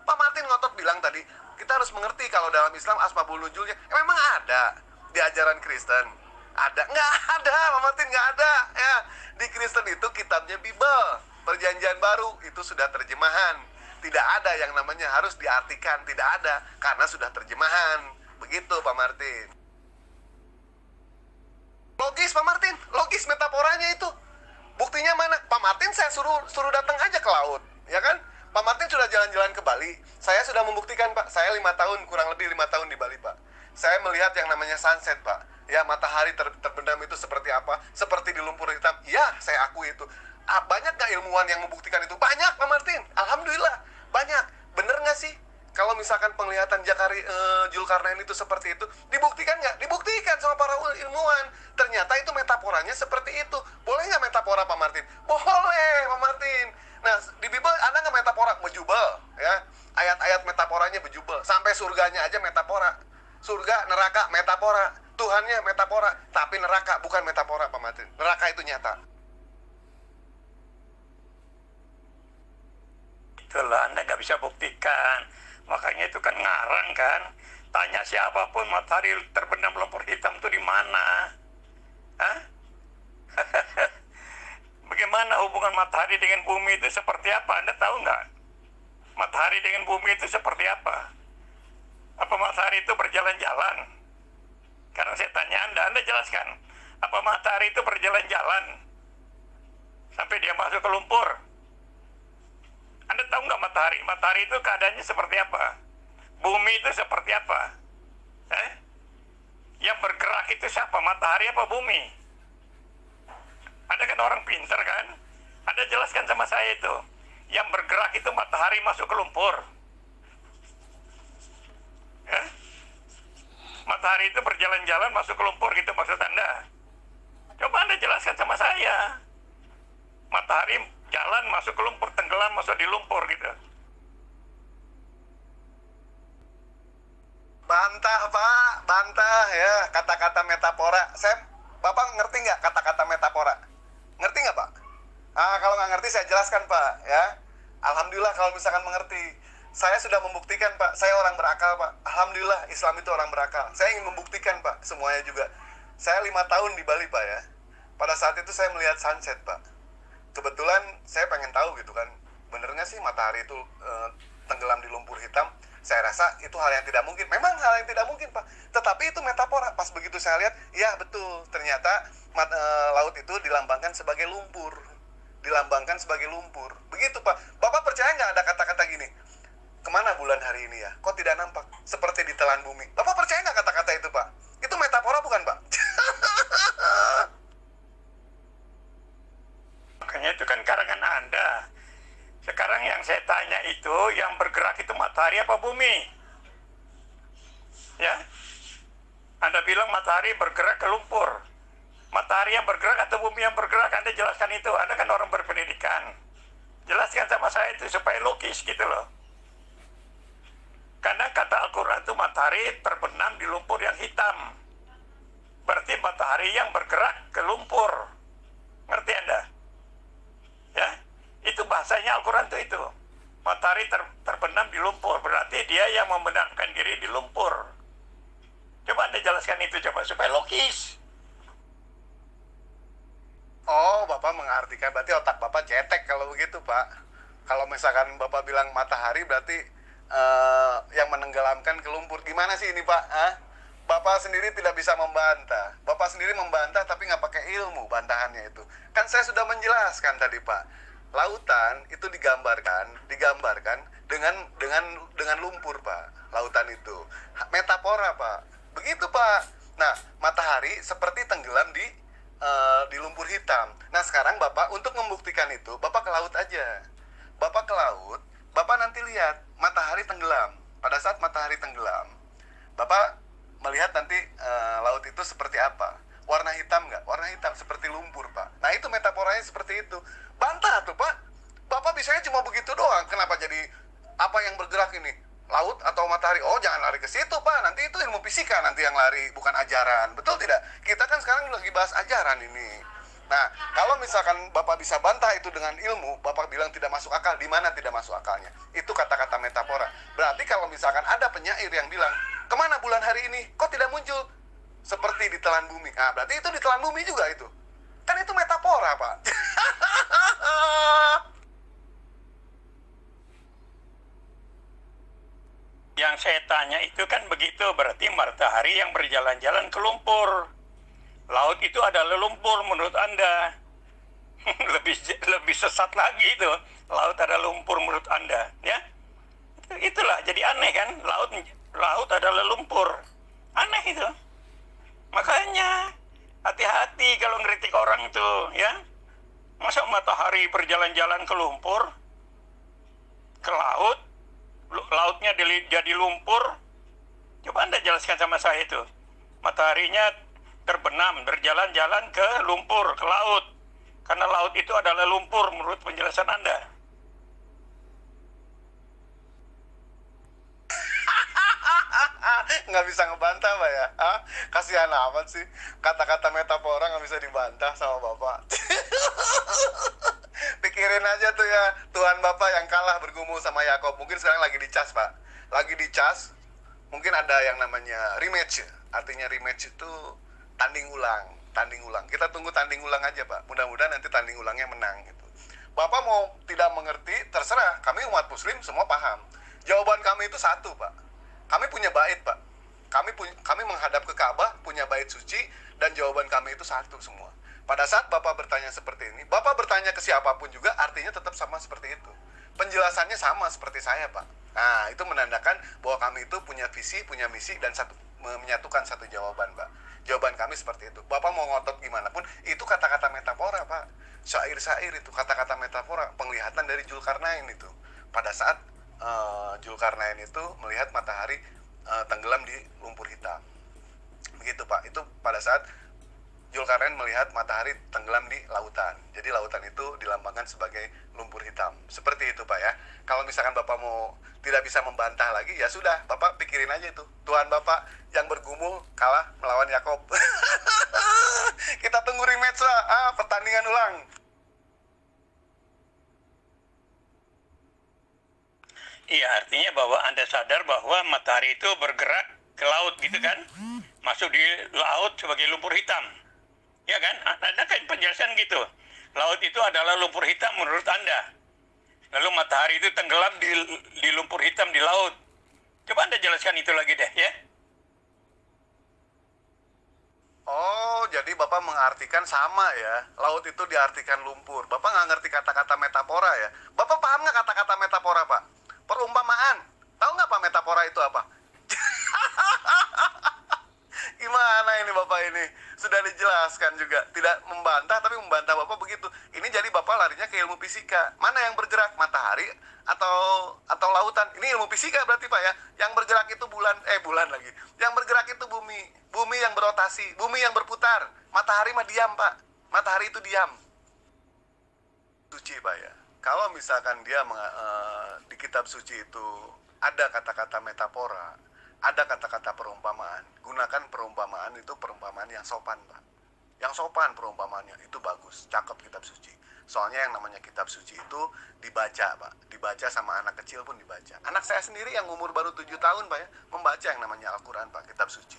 Pak Martin ngotot bilang tadi, kita harus mengerti kalau dalam Islam asbabul nuzulnya, memang ada di ajaran Kristen. Ada? Nggak ada, Pak Martin, nggak ada. Ya, di Kristen itu kitabnya Bible, Perjanjian Baru, itu sudah terjemahan. Tidak ada yang namanya harus diartikan, tidak ada, karena sudah terjemahan. Begitu Pak Martin. Logis Pak Martin, logis metaforanya itu. Buktinya mana? Pak Martin saya suruh datang aja ke laut, ya kan? Pak Martin sudah jalan-jalan ke Bali. Saya sudah membuktikan Pak, saya 5 tahun, kurang lebih 5 tahun di Bali Pak. Saya melihat yang namanya sunset Pak. Ya, matahari terbenam itu seperti apa? Seperti di lumpur hitam. Ya, saya akui itu. Banyak gak ilmuwan yang membuktikan itu? Banyak Pak Martin, alhamdulillah, banyak. Bener gak sih? Kalau misalkan penglihatan Zulkarnain itu seperti itu, dibuktikan nggak? Dibuktikan sama para ilmuwan. Ternyata itu metaforanya seperti itu. Boleh nggak metafora Pak Martin? Boleh Pak Martin. Nah, di Bible ada nggak metafora? Bejubel, ya. Ayat-ayat metaforanya bejubel. Sampai surganya aja metafora. Surga, neraka, metafora. Tuhannya metafora. Tapi neraka bukan metafora Pak Martin. Neraka itu nyata. Itulah, Anda nggak bisa buktikan. Makanya itu kan ngarang kan. Tanya siapapun, matahari terbenam lumpur hitam itu di mana? Hah? Bagaimana hubungan matahari dengan bumi itu seperti apa? Anda tahu nggak? Matahari dengan bumi itu seperti apa? Apa matahari itu berjalan-jalan? Karena saya tanya Anda jelaskan. Apa matahari itu berjalan-jalan sampai dia masuk ke lumpur? Anda tahu nggak matahari? Matahari itu keadaannya seperti apa? Bumi itu seperti apa? Yang bergerak itu siapa? Matahari apa bumi? Anda kan orang pintar kan? Anda jelaskan sama saya itu. Yang bergerak itu matahari masuk ke lumpur. Matahari itu berjalan-jalan masuk ke lumpur, gitu maksud Anda? Coba Anda jelaskan sama saya. Matahari jalan masuk ke lumpur, tenggelam masuk di lumpur gitu. Bantah Pak, bantah ya kata-kata metafora. Bapak ngerti nggak kata-kata metafora? Ngerti nggak Pak? Kalau nggak ngerti saya jelaskan Pak ya. Alhamdulillah kalau misalkan mengerti. Saya sudah membuktikan Pak, saya orang berakal Pak. Alhamdulillah Islam itu orang berakal. Saya ingin membuktikan Pak, semuanya juga. Saya 5 tahun di Bali Pak ya. Pada saat itu saya melihat sunset Pak. Kebetulan saya pengen tahu gitu kan, bener nggak sih matahari itu tenggelam di lumpur hitam? Saya rasa itu hal yang tidak mungkin. Memang hal yang tidak mungkin Pak. Tetapi itu metafora. Pas begitu saya lihat, ya betul. Ternyata laut itu dilambangkan sebagai lumpur. Dilambangkan sebagai lumpur. Begitu Pak. Bapak percaya nggak ada kata-kata gini? Kemana bulan hari ini ya? Kok tidak nampak? Seperti ditelan bumi. Bapak percaya nggak kata-kata itu Pak? Itu metafora bukan Pak? Makanya itu kan karangan Anda. Sekarang yang saya tanya itu, yang bergerak itu matahari apa bumi? Ya? Anda bilang matahari bergerak ke lumpur. Matahari yang bergerak atau bumi yang bergerak? Anda jelaskan itu. Anda kan orang berpendidikan. Jelaskan sama saya itu supaya logis gitu loh. Karena kata Al-Quran itu matahari terbenam di lumpur yang hitam. Berarti matahari yang bergerak ke lumpur. Ngerti Anda? Ya, itu bahasanya Al-Quran itu. Matahari terbenam di lumpur, berarti dia yang membenamkan diri di lumpur. Coba Anda jelaskan itu coba supaya logis. Oh, Bapak mengartikan berarti otak Bapak cetek kalau begitu Pak. Kalau misalkan Bapak bilang matahari berarti yang menenggelamkan ke lumpur. Gimana sih ini Pak? Bapak sendiri tidak bisa membantah. Bapak sendiri membantah tapi nggak pakai ilmu bantahannya itu. Kan saya sudah menjelaskan tadi Pak. Lautan itu digambarkan dengan lumpur Pak. Lautan itu metafora Pak. Begitu Pak. Nah, matahari seperti tenggelam di lumpur hitam. Nah, sekarang Bapak untuk membuktikan itu, Bapak ke laut aja. Bapak ke laut, Bapak nanti lihat matahari tenggelam. Pada saat matahari tenggelam, Bapak melihat nanti laut itu seperti apa? Warna hitam nggak? Warna hitam seperti lumpur Pak. Nah itu metaforanya seperti itu. Bantah tuh Pak. Bapak bisanya cuma begitu doang. Kenapa jadi apa yang bergerak ini? Laut atau matahari? Oh jangan lari ke situ Pak. Nanti itu ilmu fisika nanti yang lari, bukan ajaran. Betul tidak? Kita kan sekarang lagi bahas ajaran ini. Nah, kalau misalkan Bapak bisa bantah itu dengan ilmu, Bapak bilang tidak masuk akal, di mana tidak masuk akalnya? Itu kata-kata metafora. Berarti kalau misalkan ada penyair yang bilang, kemana bulan hari ini? Kok tidak muncul? Seperti ditelan bumi. Nah, berarti itu ditelan bumi juga itu. Kan itu metafora, Pak. yang saya tanya itu kan begitu, berarti matahari yang berjalan-jalan ke lumpur. Laut itu adalah lumpur menurut Anda. lebih sesat lagi itu. Laut adalah lumpur menurut Anda, ya. Itulah jadi aneh kan, laut adalah lumpur. Aneh itu. Makanya hati-hati kalau ngeritik orang itu, ya. Masa matahari berjalan-jalan ke lumpur, ke laut, lautnya jadi lumpur? Coba Anda jelaskan sama saya itu. Mataharinya terbenam, berjalan-jalan ke lumpur, ke laut. Karena laut itu adalah lumpur menurut penjelasan Anda. Nggak bisa ngebantah Pak ya. Kasihan amat sih, kata-kata metafora nggak bisa dibantah sama Bapak. Pikirin aja tuh ya, Tuhan Bapak yang kalah bergumul sama Yakob. Mungkin sekarang lagi dicas Pak, lagi dicas. Mungkin ada yang namanya rematch. Artinya rematch itu tanding ulang. Kita tunggu tanding ulang aja Pak, mudah-mudahan nanti tanding ulangnya menang gitu. Bapak mau tidak mengerti, terserah. Kami umat muslim semua paham. Jawaban kami itu satu Pak, kami punya bait Pak. Kami menghadap ke Ka'bah, punya bait suci, dan jawaban kami itu satu semua. Pada saat Bapak bertanya seperti ini, Bapak bertanya ke siapapun juga, artinya tetap sama seperti itu. Penjelasannya sama seperti saya Pak. Nah, itu menandakan bahwa kami itu punya visi, punya misi, dan menyatukan satu jawaban Pak. Jawaban kami seperti itu. Bapak mau ngotot gimana pun, itu kata-kata metafora Pak. Syair-syair itu, kata-kata metafora, penglihatan dari Zulkarnain itu. Pada saat Zulkarnain itu melihat matahari tenggelam di lumpur hitam. Begitu Pak, itu pada saat Zulkarnain melihat matahari tenggelam di lautan. Jadi lautan itu dilambangkan sebagai lumpur hitam. Seperti itu Pak ya. Kalau misalkan Bapak mau tidak bisa membantah lagi, ya sudah, Bapak pikirin aja itu. Tuhan Bapak yang bergumul kalah melawan Yakob. Kita tunggu rematch lah, pertandingan ulang. Iya, artinya bahwa Anda sadar bahwa matahari itu bergerak ke laut gitu kan? Masuk di laut sebagai lumpur hitam. Ya kan? Ada kan penjelasan gitu. Laut itu adalah lumpur hitam menurut Anda. Lalu matahari itu tenggelam di lumpur hitam di laut. Coba Anda jelaskan itu lagi deh ya. Oh, jadi Bapak mengartikan sama ya. Laut itu diartikan lumpur. Bapak nggak ngerti kata-kata metafora ya. Bapak paham nggak kata-kata metafora Pak? Perumpamaan. Tahu nggak Pak metafora itu apa? Gimana ini Bapak ini? Sudah dijelaskan juga. Tidak membantah, tapi membantah Bapak begitu. Ini jadi Bapak larinya ke ilmu fisika. Mana yang bergerak? Matahari atau lautan? Ini ilmu fisika berarti Pak ya. Yang bergerak itu bulan lagi. Yang bergerak itu bumi. Bumi yang berotasi. Bumi yang berputar. Matahari mah diam Pak. Matahari itu diam. Suci Pak ya. Kalau misalkan dia di kitab suci itu ada kata-kata metafora, ada kata-kata perumpamaan, gunakan perumpamaan itu perumpamaan yang sopan Pak. Yang sopan perumpamaannya, itu bagus, cakep kitab suci. Soalnya yang namanya kitab suci itu dibaca Pak, dibaca sama anak kecil pun dibaca. Anak saya sendiri yang umur baru 7 tahun Pak ya, membaca yang namanya Al-Quran Pak, kitab suci.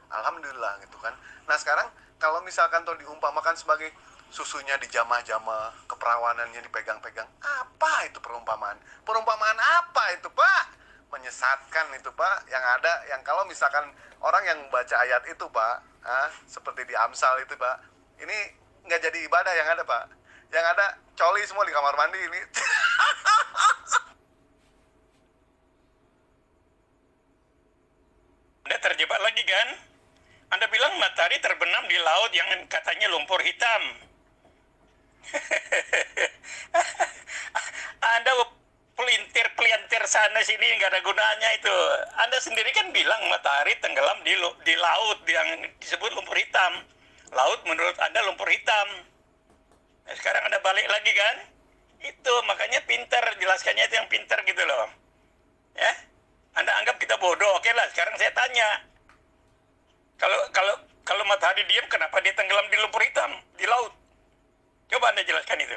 Alhamdulillah gitu kan. Nah sekarang kalau misalkan tuh diumpamakan sebagai susunya dijamah-jamah, keperawanannya dipegang-pegang, apa itu perumpamaan? Perumpamaan apa itu Pak? Menyesatkan itu Pak. Yang ada, yang kalau misalkan orang yang membaca ayat itu Pak, seperti di Amsal itu Pak, ini nggak jadi ibadah yang ada Pak. Yang ada coli semua di kamar mandi ini. Anda terjebak lagi kan? Anda bilang matahari terbenam di laut yang katanya lumpur hitam. Anda pelintir sana sini nggak ada gunanya itu. Anda sendiri kan bilang matahari tenggelam di laut yang disebut lumpur hitam. Laut menurut Anda lumpur hitam. Nah, sekarang Anda balik lagi kan? Itu makanya pintar, jelaskannya itu yang pintar gitu loh. Ya? Anda anggap kita bodoh, oke lah. Sekarang saya tanya. Kalau matahari diam, kenapa dia tenggelam di lumpur hitam di laut? Coba Anda jelaskan itu.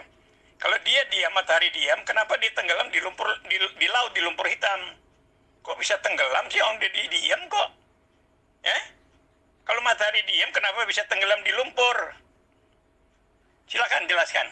Kalau dia diam, matahari diam, kenapa dia tenggelam di laut di lumpur hitam? Kok bisa tenggelam sih orang dia diam kok? Ya? Kalau matahari diam, kenapa bisa tenggelam di lumpur? Silakan jelaskan.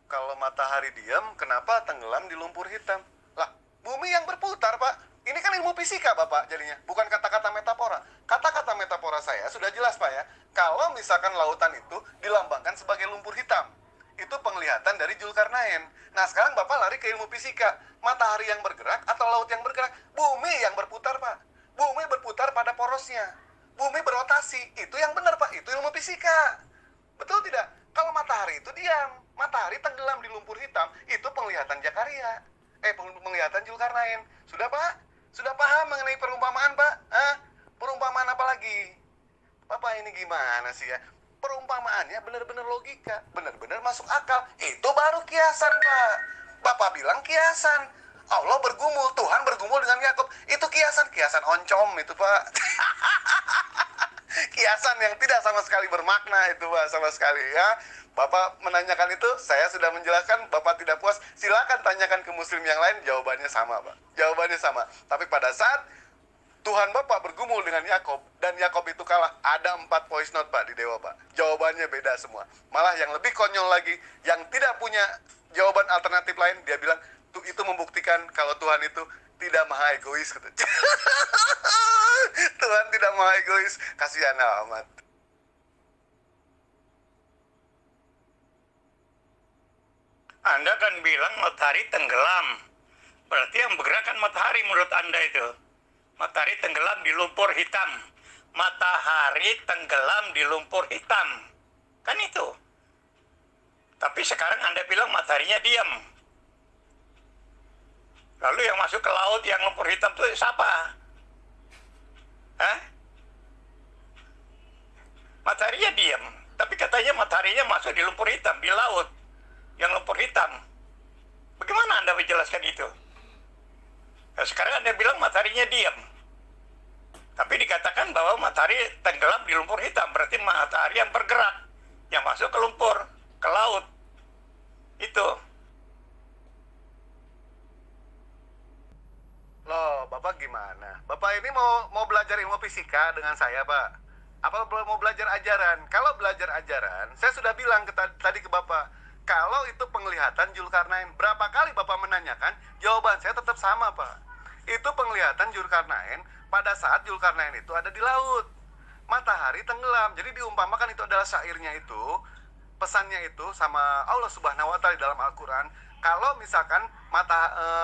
Kalau matahari diam, kenapa tenggelam di lumpur hitam? Lah, bumi yang berputar, Pak. Ini kan ilmu fisika, Bapak, jadinya. Bukan kata-kata metafora. Kata-kata metafora saya sudah jelas, Pak, ya. Kalau misalkan lautan itu dilambangkan sebagai lumpur hitam, itu penglihatan dari Zulkarnain. Nah, sekarang Bapak lari ke ilmu fisika. Matahari yang bergerak atau laut yang bergerak? Bumi yang berputar, Pak. Bumi berputar pada porosnya. Bumi berotasi. Itu yang benar, Pak. Itu ilmu fisika. Betul tidak? Kalau matahari itu diam, matahari tenggelam di lumpur hitam, itu penglihatan Zakaria. Penglihatan Zulkarnain. Sudah, Pak? Sudah paham mengenai perumpamaan, Pak? Perumpamaan apa lagi? Bapak ini gimana sih ya? Perumpamaannya benar-benar logika, benar-benar masuk akal. Itu baru kiasan, Pak. Bapak bilang kiasan. Allah bergumul, Tuhan bergumul dengan Yakub. Itu kiasan oncom itu, Pak. Kiasan yang tidak sama sekali bermakna itu, Pak, sama sekali ya. Bapak menanyakan itu, saya sudah menjelaskan. Bapak tidak puas, silakan tanyakan ke muslim yang lain. Jawabannya sama, Pak. Jawabannya sama. Tapi pada saat Tuhan Bapak bergumul dengan Yakob, dan Yakob itu kalah, ada 4 voice note, Pak, di Dewa, Pak. Jawabannya beda semua. Malah yang lebih konyol lagi, yang tidak punya jawaban alternatif lain, dia bilang, itu membuktikan kalau Tuhan itu tidak maha egois, gitu. Tuhan tidak maha egois. Kasihan amat. Anda kan bilang matahari tenggelam. Berarti yang bergerak kan matahari menurut Anda itu. Matahari tenggelam di lumpur hitam. Matahari tenggelam di lumpur hitam. Kan itu. Tapi sekarang Anda bilang mataharinya diam. Lalu yang masuk ke laut yang lumpur hitam itu siapa? Hah? Mataharinya diam. Tapi katanya mataharinya masuk di lumpur hitam, di laut. Yang lumpur hitam. Bagaimana Anda menjelaskan itu? Nah, sekarang Anda bilang mataharinya diam. Tapi dikatakan bahwa matahari tenggelam di lumpur hitam. Berarti matahari yang bergerak. Yang masuk ke lumpur, ke laut. Itu. Loh, Bapak gimana? Bapak ini mau belajar ilmu fisika dengan saya, Pak? Apa mau belajar ajaran? Kalau belajar ajaran, saya sudah bilang tadi ke Bapak, kalau itu penglihatan Zulkarnain, berapa kali Bapak menanyakan, jawaban saya tetap sama, Pak. Itu penglihatan Zulkarnain pada saat Zulkarnain itu ada di laut. Matahari tenggelam. Jadi diumpamakan itu adalah syairnya itu, pesannya itu sama Allah Subhanahu wa taala di dalam Al-Qur'an. Kalau misalkan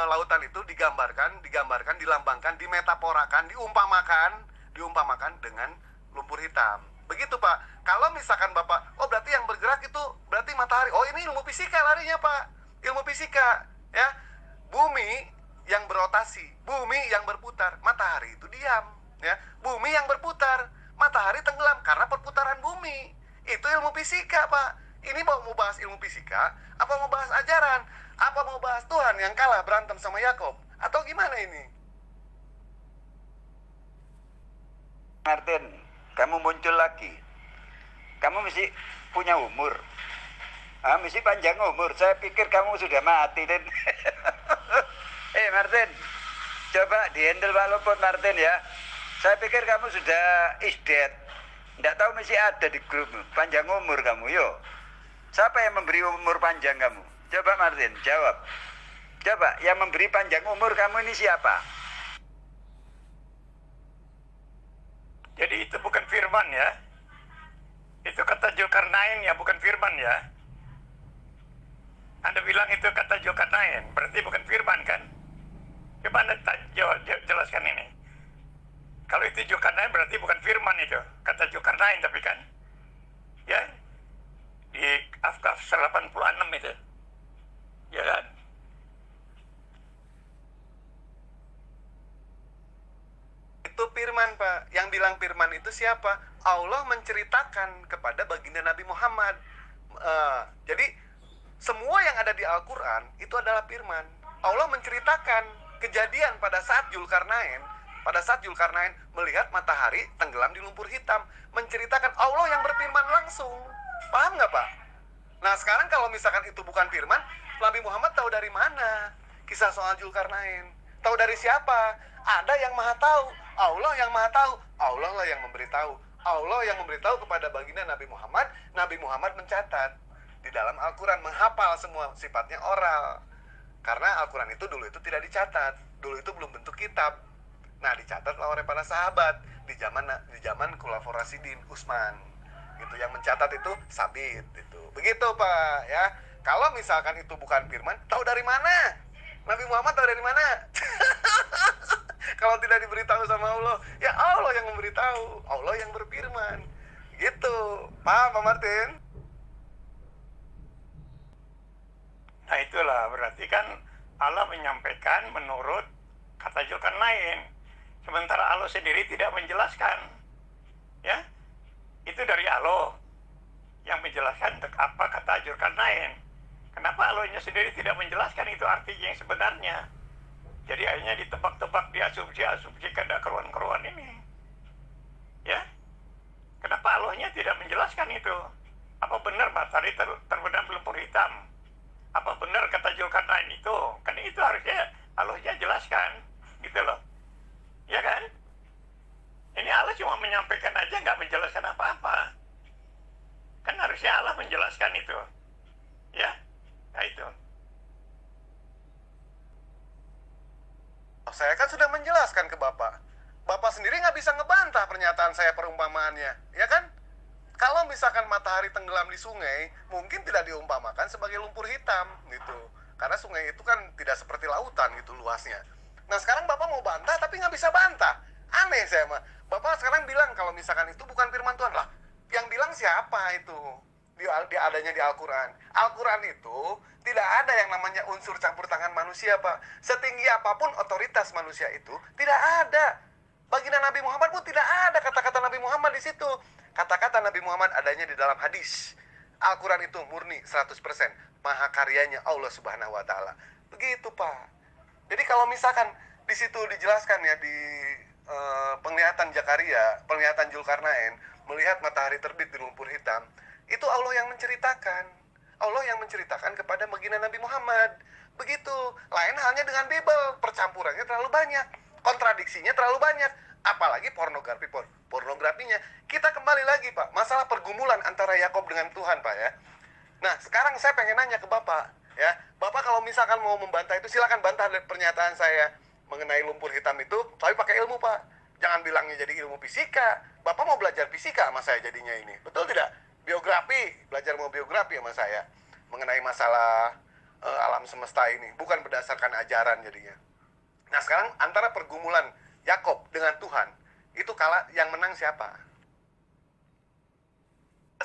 lautan itu digambarkan, dilambangkan, dimetaforakan, diumpamakan dengan lumpur hitam. Begitu, Pak. Kalau misalkan Bapak, oh berarti yang bergerak itu berarti matahari. Oh, ini ilmu fisika larinya, Pak. Ilmu fisika, ya. Bumi yang berotasi, bumi yang berputar, matahari itu diam, ya. Bumi yang berputar, matahari tenggelam karena perputaran bumi. Itu ilmu fisika, Pak. Ini mau bahas ilmu fisika, apa mau bahas ajaran? Apa mau bahas Tuhan yang kalah berantem sama Yakob? Atau gimana ini? Martin, kamu muncul lagi. Kamu mesti punya umur. Mesti panjang umur. Saya pikir kamu sudah mati, Den. Martin, coba di-handle Pak Luput, Martin, ya. Saya pikir kamu sudah is dead. Nggak tahu mesti ada di grup. Panjang umur kamu, yuk. Siapa yang memberi umur panjang kamu? Coba Martin, jawab. Coba, yang memberi panjang umur kamu ini siapa? Jadi itu bukan firman ya. Itu kata Zulkarnain ya, bukan firman ya. Anda bilang itu kata Zulkarnain, berarti bukan firman kan? Coba Anda jelaskan ini. Kalau itu Zulkarnain berarti bukan firman itu. Kata Zulkarnain tapi kan. Ya. Di Afkaf 86 itu. Ya kan? Itu firman, Pak. Yang bilang firman itu siapa? Allah menceritakan kepada baginda Nabi Muhammad. Jadi semua yang ada di Al-Quran itu adalah firman. Allah menceritakan kejadian pada saat Zulkarnain melihat matahari tenggelam di lumpur hitam, menceritakan Allah yang berfirman langsung. Paham nggak, Pak? Nah, sekarang kalau misalkan itu bukan firman, Nabi Muhammad tahu dari mana kisah soal Zulkarnain? Tahu dari siapa? Ada yang maha tahu, Allah yang maha tahu. Allah lah yang memberitahu. Allah yang memberitahu kepada baginda Nabi Muhammad. Nabi Muhammad mencatat. di dalam Al-Quran, menghafal semua, sifatnya oral. Karena Al-Quran itu dulu itu tidak dicatat, dulu itu belum bentuk kitab. Nah, dicatatlah oleh para sahabat di zaman Khulafaur Rasyidin, Utsman. Gitu, yang mencatat itu Sabit itu. Begitu, Pak, ya. Kalau misalkan itu bukan firman, tahu dari mana? Nabi Muhammad tahu dari mana? Kalau tidak diberitahu sama Allah, ya Allah yang memberitahu, Allah yang berfirman. Gitu. Paham, Pak Martin? Nah itulah berarti kan Allah menyampaikan menurut kata Zulkarnain, sementara Allah sendiri tidak menjelaskan, ya itu dari Allah yang menjelaskan untuk apa kata Zulkarnain. Kenapa Allahnya sendiri tidak menjelaskan itu artinya yang sebenarnya? Jadi akhirnya ditebak-tebak, diasumsi kada keruan-keruan ini, ya. Kenapa Allahnya tidak menjelaskan itu? Apa benar matahari terbenam lumpur hitam? Apa benar kata Zulkarnain itu? Kan itu harusnya Allahnya jelaskan, gitu loh. Ya kan? Ini Allah cuma menyampaikan aja, nggak menjelaskan apa-apa. Kan harusnya Allah menjelaskan itu. Ya? Nah itu. Saya kan sudah menjelaskan ke Bapak. Bapak sendiri nggak bisa ngebantah pernyataan saya perumpamaannya, ya kan? Kalau misalkan matahari tenggelam di sungai, mungkin tidak diumpamakan sebagai lumpur hitam, gitu. Karena sungai itu kan tidak seperti lautan, gitu, luasnya. Nah, sekarang Bapak mau bantah, tapi nggak bisa bantah. Aneh saya mah. Bapak sekarang bilang kalau misalkan itu bukan firman Tuhan. Lah, yang bilang siapa itu? Adanya di Al-Quran. Al-Quran itu tidak ada yang namanya unsur campur tangan manusia, Pak. Setinggi apapun otoritas manusia itu, tidak ada. Baginda Nabi Muhammad pun tidak ada kata-kata Nabi Muhammad di situ. Kata-kata Nabi Muhammad adanya di dalam hadis. Al-Quran itu murni 100% maha karyanya Allah Subhanahu wa taala. Begitu, Pak. Jadi kalau misalkan di situ dijelaskan ya di penglihatan Zakaria, penglihatan Zulkarnain, melihat matahari terbit di lumpur hitam, itu Allah yang menceritakan. Allah yang menceritakan kepada baginda Nabi Muhammad. Begitu. Lain halnya dengan Bible, percampurannya terlalu banyak, kontradiksinya terlalu banyak, apalagi pornografinya. Kita kembali lagi, Pak, masalah pergumulan antara Yakob dengan Tuhan, Pak, ya. Nah, sekarang saya pengen nanya ke Bapak, ya. Bapak kalau misalkan mau membantah itu, silakan bantah pernyataan saya mengenai lumpur hitam itu, tapi pakai ilmu, Pak. Jangan bilangnya jadi ilmu fisika. Bapak mau belajar fisika sama saya jadinya ini. Betul tidak? Biografi, belajar mau biografi sama saya mengenai masalah alam semesta ini, bukan berdasarkan ajaran jadinya. Nah, sekarang antara pergumulan Yakob dengan Tuhan, itu yang menang siapa?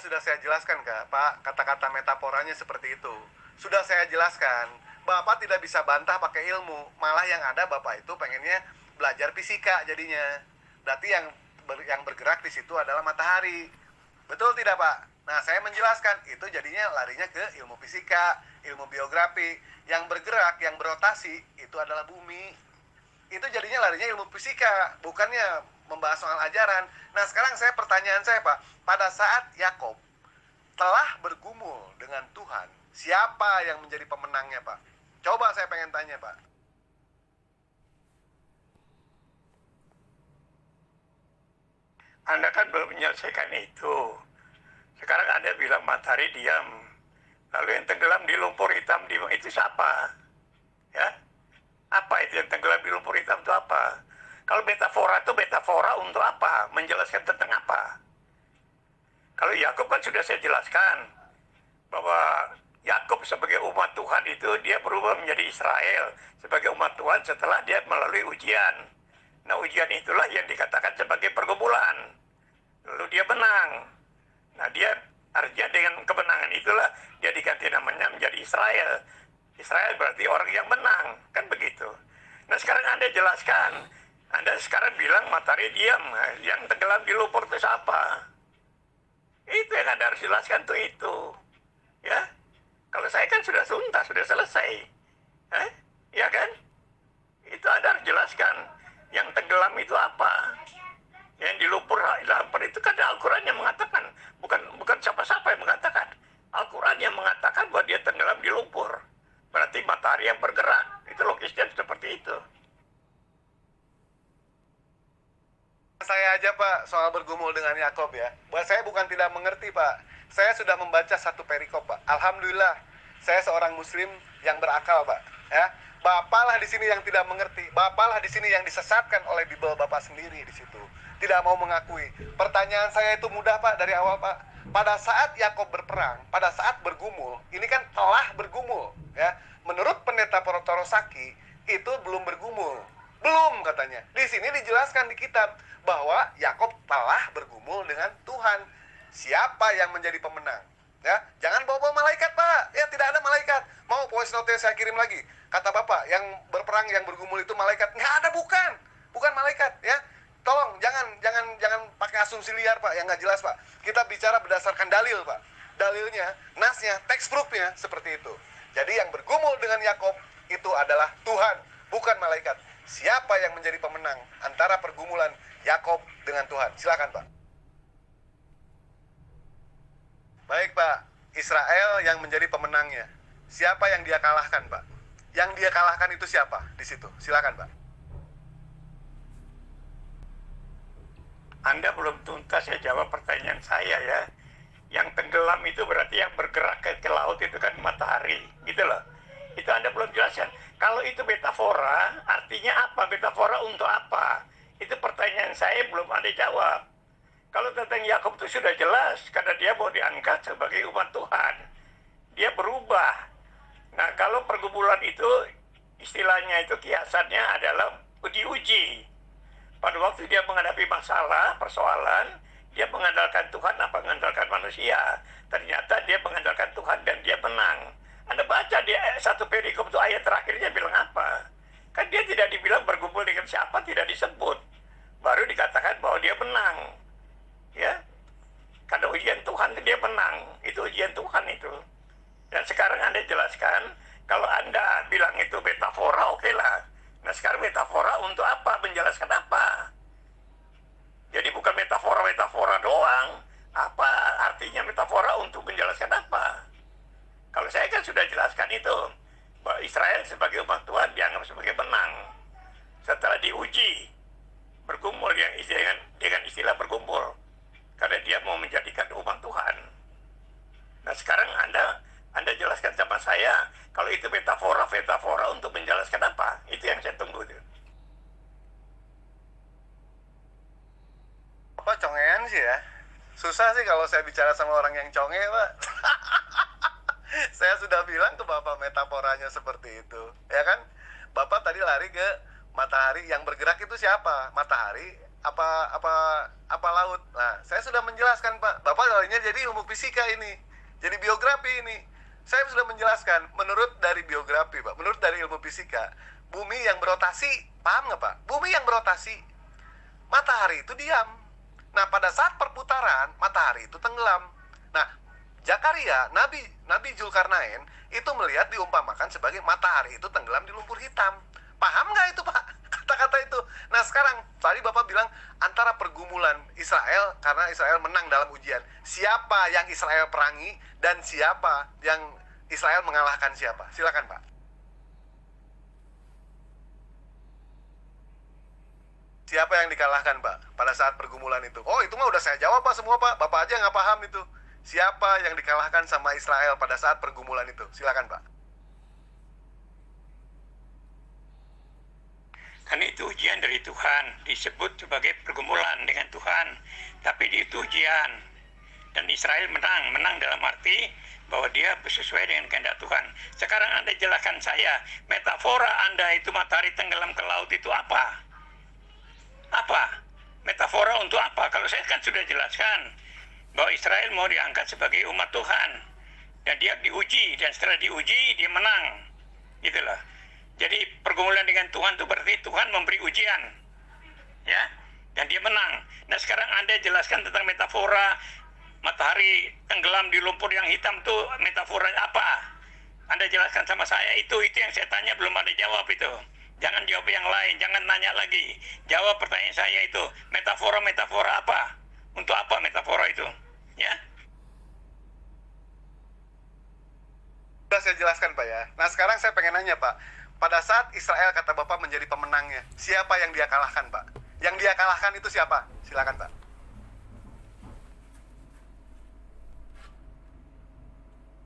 Sudah saya jelaskan, Pak, kata-kata metaforanya seperti itu. Sudah saya jelaskan. Bapak tidak bisa bantah pakai ilmu. Malah yang ada Bapak itu pengennya belajar fisika jadinya. Berarti yang bergerak di situ adalah matahari. Betul tidak, Pak? Nah, saya menjelaskan, itu jadinya larinya ke ilmu fisika, ilmu biografi. Yang bergerak, yang berotasi, itu adalah bumi. Itu jadinya larinya ilmu fisika, bukannya membahas soal ajaran. Nah, sekarang pertanyaan saya, Pak, pada saat Yakob telah bergumul dengan Tuhan, siapa yang menjadi pemenangnya, Pak? Coba saya pengen tanya, Pak. Anda kan belum menyelesaikan itu. Sekarang Anda bilang matahari diam. Lalu yang tenggelam di lumpur hitam itu siapa? Ya? Apa itu yang tenggelam di lumpur hitam itu apa? Kalau metafora itu metafora untuk apa? Menjelaskan tentang apa? Kalau Yakub kan sudah saya jelaskan bahwa Yakub sebagai umat Tuhan itu dia berubah menjadi Israel sebagai umat Tuhan setelah dia melalui ujian. Nah, ujian itulah yang dikatakan sebagai pergumulan. Lalu dia menang. Nah, dia artinya dengan kemenangan itulah dia diganti namanya menjadi Israel. Israel berarti orang yang menang, kan begitu. Nah, sekarang Anda jelaskan. Anda sekarang bilang matahari diam, yang tenggelam di lumpur itu apa? Itu yang Anda harus jelaskan tuh itu. Ya, kalau saya kan sudah tuntas, sudah selesai. Ya kan? Itu Anda harus jelaskan. Yang tenggelam itu apa? Yang di lumpur itu kan Al-Quran yang mengatakan, bukan siapa-siapa yang mengatakan. Al-Quran yang mengatakan bahwa dia tenggelam di lumpur. Berarti matahari yang bergerak. Itu logisnya seperti itu. Saya aja, Pak, soal bergumul dengan Yakob ya. Buat saya bukan tidak mengerti, Pak. saya sudah membaca satu perikop, Pak. Alhamdulillah, saya seorang muslim yang berakal, Pak. Ya, Bapak lah di sini yang tidak mengerti. Bapak lah di sini yang disesatkan oleh Bible Bapak sendiri di situ. Tidak mau mengakui. Pertanyaan saya itu mudah, Pak, dari awal, Pak. Pada saat Yakob berperang, pada saat bergumul, ini kan telah bergumul, ya. Menurut pendeta Torosaki, itu belum bergumul. Belum katanya. Di sini dijelaskan di kitab bahwa Yakob telah bergumul dengan Tuhan. Siapa yang menjadi pemenang? Ya, jangan bawa-bawa malaikat, Pak. Ya, tidak ada malaikat. Mau voice note saya kirim lagi. Kata Bapak, yang berperang, yang bergumul itu malaikat. Nggak ada, bukan. Bukan malaikat, ya. Tolong jangan pakai asumsi liar, Pak, yang nggak jelas, Pak. Kita bicara berdasarkan dalil, Pak. Dalilnya, nasnya, textbooknya seperti itu. Jadi yang bergumul dengan Yakob itu adalah Tuhan, bukan malaikat. Siapa yang menjadi pemenang antara pergumulan Yakob dengan Tuhan? Silakan, Pak. Baik, Pak. Israel yang menjadi pemenangnya. Siapa yang dia kalahkan, Pak? Yang dia kalahkan itu siapa di situ? Silakan, Pak. Anda belum tuntas ya jawab pertanyaan saya ya. Yang tenggelam itu berarti yang bergerak ke laut itu kan matahari, gitu loh. Itu Anda belum jelaskan. Kalau itu metafora, artinya apa? Metafora untuk apa? Itu pertanyaan saya belum Anda jawab. Kalau tentang Yakub itu sudah jelas, karena dia mau diangkat sebagai umat Tuhan. Dia berubah. Nah, kalau pergumulan itu, istilahnya itu kiasannya adalah diuji. Pada waktu dia menghadapi masalah, persoalan, dia mengandalkan Tuhan apa mengandalkan manusia. Ternyata dia mengandalkan Tuhan dan dia menang. Anda baca di satu perikop itu ayat terakhirnya bilang apa? Kan dia tidak dibilang bergumul dengan siapa, tidak disebut. Baru dikatakan bahwa dia menang. Ya, karena ujian Tuhan dia menang. Itu ujian Tuhan itu. Dan sekarang Anda jelaskan, kalau Anda bilang itu metafora, oke lah. Nah sekarang metafora untuk apa? Menjelaskan apa? Jadi bukan metafora doang. Apa artinya metafora untuk menjelaskan apa? Kalau saya kan sudah jelaskan itu. Bahwa Israel sebagai umat Tuhan dianggap sebagai menang. Setelah diuji. Bergumul dengan istilah bergumul. Karena dia mau menjadikan umat Tuhan. Nah sekarang Anda jelaskan sama saya, kalau itu metafora untuk menjelaskan apa? Itu yang saya tunggu. Apa congean sih ya? Susah sih kalau saya bicara sama orang yang conge, Pak. Saya sudah bilang ke Bapak metaforanya seperti itu, ya kan? Bapak tadi lari ke matahari, yang bergerak itu siapa? Matahari apa laut? Nah, saya sudah menjelaskan, Pak. Bapak larinya jadi ilmu fisika ini, jadi biografi ini. Saya sudah menjelaskan, menurut dari biografi, Pak, menurut dari ilmu fisika, bumi yang berotasi, paham nggak, Pak? Bumi yang berotasi, matahari itu diam. Nah, pada saat perputaran, matahari itu tenggelam. Nah, Zakaria, Nabi Zulkarnain, itu melihat diumpamakan sebagai matahari itu tenggelam di lumpur hitam. Paham nggak itu, Pak? Kata-kata itu. Nah, sekarang, tadi Bapak bilang, antara pergumulan Israel, karena Israel menang dalam ujian. Siapa yang Israel perangi, dan siapa yang Israel mengalahkan siapa? Silakan, Pak. Siapa yang dikalahkan, Pak, pada saat pergumulan itu? Oh, itu mah udah saya jawab, Pak, semua, Pak. Bapak aja nggak paham itu. Siapa yang dikalahkan sama Israel pada saat pergumulan itu? Silakan, Pak. Karena itu ujian dari Tuhan, disebut sebagai pergumulan dengan Tuhan. Tapi itu ujian. Dan Israel menang dalam arti bahwa dia sesuai dengan kehendak Tuhan. Sekarang Anda jelaskan saya, metafora Anda itu matahari tenggelam ke laut itu apa? Apa? Metafora untuk apa? Kalau saya kan sudah jelaskan bahwa Israel mau diangkat sebagai umat Tuhan. Dan dia diuji, dan setelah diuji, dia menang. Itulah. Jadi pergumulan dengan Tuhan itu berarti Tuhan memberi ujian. Ya, dan dia menang. Nah sekarang Anda jelaskan tentang metafora matahari tenggelam di lumpur yang hitam itu metafora apa? Anda jelaskan sama saya, itu yang saya tanya belum ada jawab itu. Jangan jawab yang lain, jangan nanya lagi. Jawab pertanyaan saya itu, metafora apa? Untuk apa metafora itu? Ya. Sudah saya jelaskan, Pak, ya. Nah sekarang saya pengen nanya, Pak, pada saat Israel kata Bapak menjadi pemenangnya, siapa yang dia kalahkan, Pak? Yang dia kalahkan itu siapa? Silakan, Pak.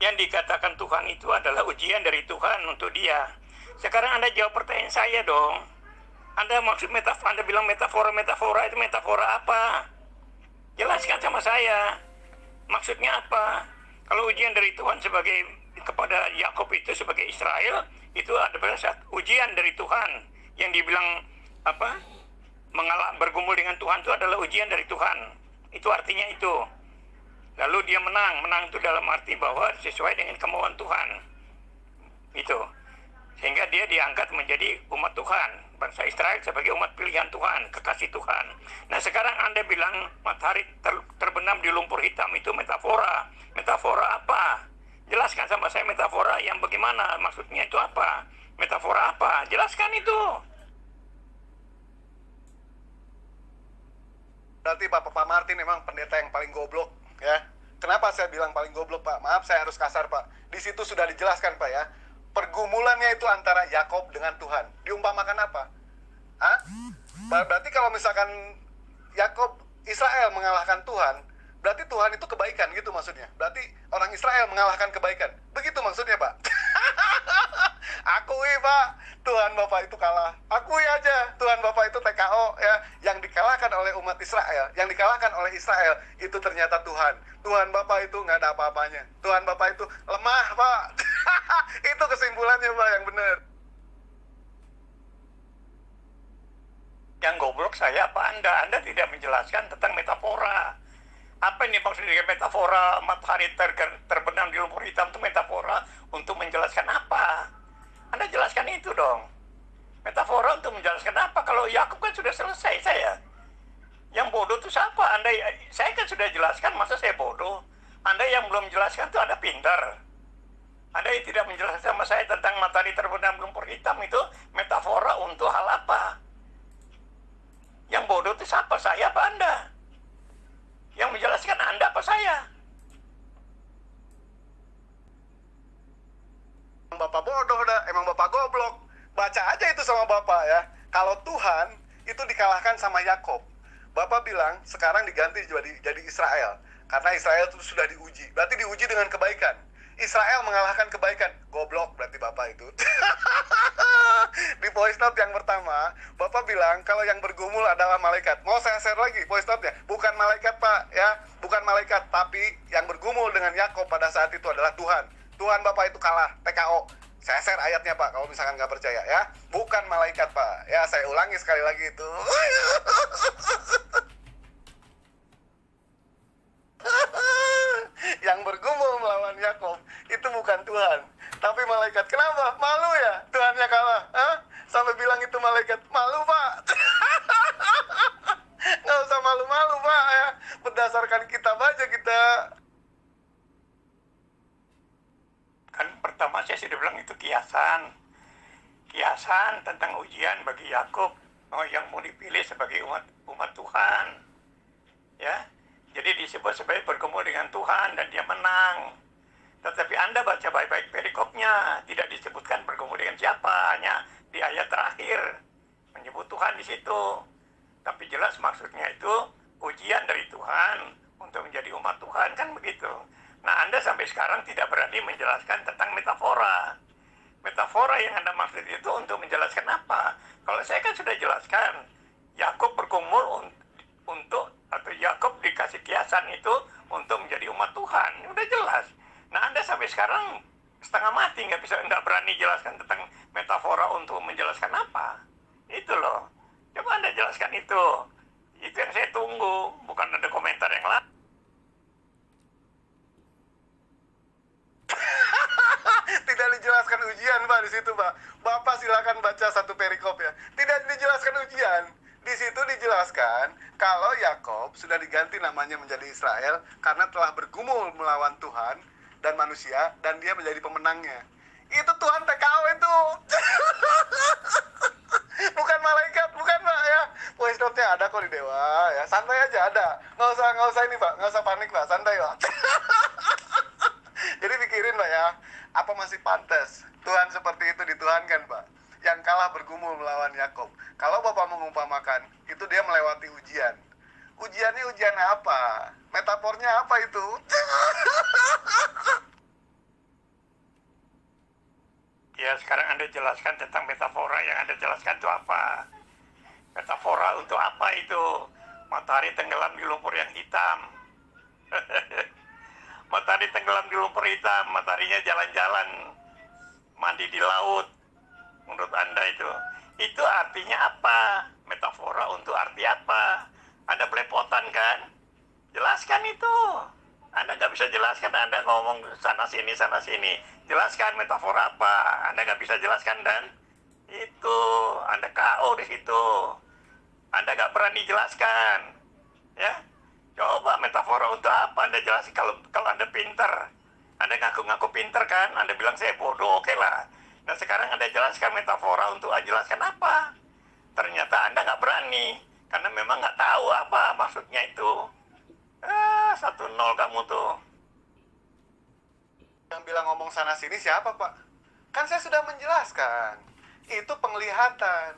yang dikatakan Tuhan itu adalah ujian dari Tuhan untuk dia. Sekarang Anda jawab pertanyaan saya dong. Anda maksud metafora, Anda bilang metafora itu metafora apa? Jelaskan sama saya. Maksudnya apa? Kalau ujian dari Tuhan kepada Yakub itu sebagai Israel, itu adalah ujian dari Tuhan yang dibilang bergumul dengan Tuhan itu adalah ujian dari Tuhan. Itu artinya itu. Lalu dia menang itu dalam arti bahwa sesuai dengan kemauan Tuhan. Itu. Sehingga dia diangkat menjadi umat Tuhan. Bangsa Israel sebagai umat pilihan Tuhan, kekasih Tuhan. Nah sekarang Anda bilang matahari terbenam di lumpur hitam itu metafora. Metafora apa? Jelaskan sama saya metafora yang bagaimana, maksudnya itu apa? Metafora apa? Jelaskan itu. Berarti Pak Martin memang pendeta yang paling goblok, ya. Kenapa saya bilang paling goblok, Pak? Maaf, saya harus kasar, Pak. Di situ sudah dijelaskan, Pak, ya. Pergumulannya itu antara Yakub dengan Tuhan. Diumpamakan apa? Hah? Berarti kalau misalkan Yakub, Israel mengalahkan Tuhan, berarti Tuhan itu kebaikan gitu maksudnya. Berarti orang Israel mengalahkan kebaikan. Begitu maksudnya, Pak. Akui, Pak, Tuhan Bapak itu kalah. Akui aja, Tuhan Bapak itu TKO, ya. Yang dikalahkan oleh umat Israel, yang dikalahkan oleh Israel, itu ternyata Tuhan. Tuhan Bapak itu nggak ada apa-apanya. Tuhan Bapak itu lemah, Pak. Itu kesimpulannya, Pak, yang benar. Yang goblok saya apa Anda? Anda tidak menjelaskan tentang metafora. Apa ini maksudnya dengan metafora matahari terbenam di lumpur hitam itu metafora untuk menjelaskan apa? Anda jelaskan itu dong. Metafora untuk menjelaskan apa? Kalau Yakub kan sudah selesai saya. Yang bodoh itu siapa? Saya kan sudah jelaskan, masa saya bodoh? Anda yang belum jelaskan itu Anda pintar. Anda yang tidak menjelaskan sama saya tentang matahari terbenam di lumpur hitam itu metafora untuk hal apa? Yang bodoh itu siapa? Saya apa Anda? Yang menjelaskan Anda apa saya? Bapak bodoh dah, emang Bapak goblok. Baca aja itu sama Bapak, ya. Kalau Tuhan itu dikalahkan sama Yakub, Bapak bilang sekarang diganti jadi Israel. Karena Israel itu sudah diuji. Berarti diuji dengan kebaikan. Israel mengalahkan kebaikan. Goblok berarti Bapak itu. Di voice note yang pertama, Bapak bilang kalau yang bergumul adalah malaikat. Mau saya share lagi voice note-nya? Bukan malaikat, Pak, ya. Bukan malaikat, tapi yang bergumul dengan Yakub pada saat itu adalah Tuhan. Tuhan Bapak itu kalah, TKO. Saya share ayatnya, Pak, kalau misalkan nggak percaya, ya. Bukan malaikat, Pak. Ya, saya ulangi sekali lagi itu. Yang bergumul melawan Yakub itu bukan Tuhan, tapi malaikat. Kenapa? Malu ya? Tuhannya kalah. Hah? Sampai bilang itu malaikat. Malu, Pak. Nggak usah malu-malu, Pak, ya. Berdasarkan kitab aja kita. Kan pertama saya sudah bilang itu kiasan tentang ujian bagi Yakub yang mau dipilih sebagai umat Tuhan, ya. Jadi disebut sebagai bergumul dengan Tuhan dan dia menang. Tetapi Anda baca baik-baik perikopnya, tidak disebutkan bergumul dengan siapa, hanya di ayat terakhir menyebut Tuhan di situ. Tapi jelas maksudnya itu ujian dari Tuhan untuk menjadi umat Tuhan, kan begitu. Nah, Anda sampai sekarang tidak berani menjelaskan tentang metafora. Metafora yang Anda maksud itu untuk menjelaskan apa? Kalau saya kan sudah jelaskan, Yakub bergumul atau Yakub dikasih kiasan itu untuk menjadi umat Tuhan. Udah jelas. Nah, Anda sampai sekarang setengah mati nggak berani jelaskan tentang metafora untuk menjelaskan apa. Itu loh. Coba Anda jelaskan itu. Itu yang saya tunggu. Bukan ada komentar yang lain. Tidak dijelaskan ujian, Pak, di situ, Pak. Bapak silakan baca satu perikop, ya. Tidak dijelaskan ujian. Di situ dijelaskan kalau Yakub sudah diganti namanya menjadi Israel karena telah bergumul melawan Tuhan dan manusia dan dia menjadi pemenangnya. Itu Tuhan TKO itu. Bukan malaikat, bukan, Pak, ya. Voice note-nya ada kok di Dewa, ya. Santai aja ada. Nggak usah ini, Pak. Nggak usah panik, Pak. Santai, Pak. Jadi pikirin, Pak, ya. Apa masih pantas Tuhan seperti itu dituhankan, Pak? Yang kalah bergumul melawan Yakub. Kalau Bapak mengumpamakan, itu dia melewati ujian. Ujiannya ujian apa? Metafornya apa itu? Ya, sekarang Anda jelaskan tentang metafora yang Anda jelaskan itu apa? Metafora untuk apa itu? Matahari tenggelam di lumpur yang hitam. Matahari tenggelam di lumpur hitam, mataharinya jalan-jalan, mandi di laut. Menurut Anda itu artinya apa? Metafora untuk arti apa? Anda belepotan kan? Jelaskan itu. Anda nggak bisa jelaskan, Anda ngomong sana sini. Jelaskan metafora apa? Anda nggak bisa jelaskan dan itu Anda KO di situ. Anda nggak berani jelaskan, ya? Coba metafora untuk apa? Anda jelaskan kalau Anda pintar. Anda ngaku-ngaku pintar kan? Anda bilang saya bodoh, oke lah. Nah sekarang Anda jelaskan metafora untuk jelaskan apa? Ternyata Anda nggak berani karena memang nggak tahu apa maksudnya itu. 1-0 kamu tuh. Yang bilang ngomong sana sini siapa, Pak? Kan saya sudah menjelaskan. Itu penglihatan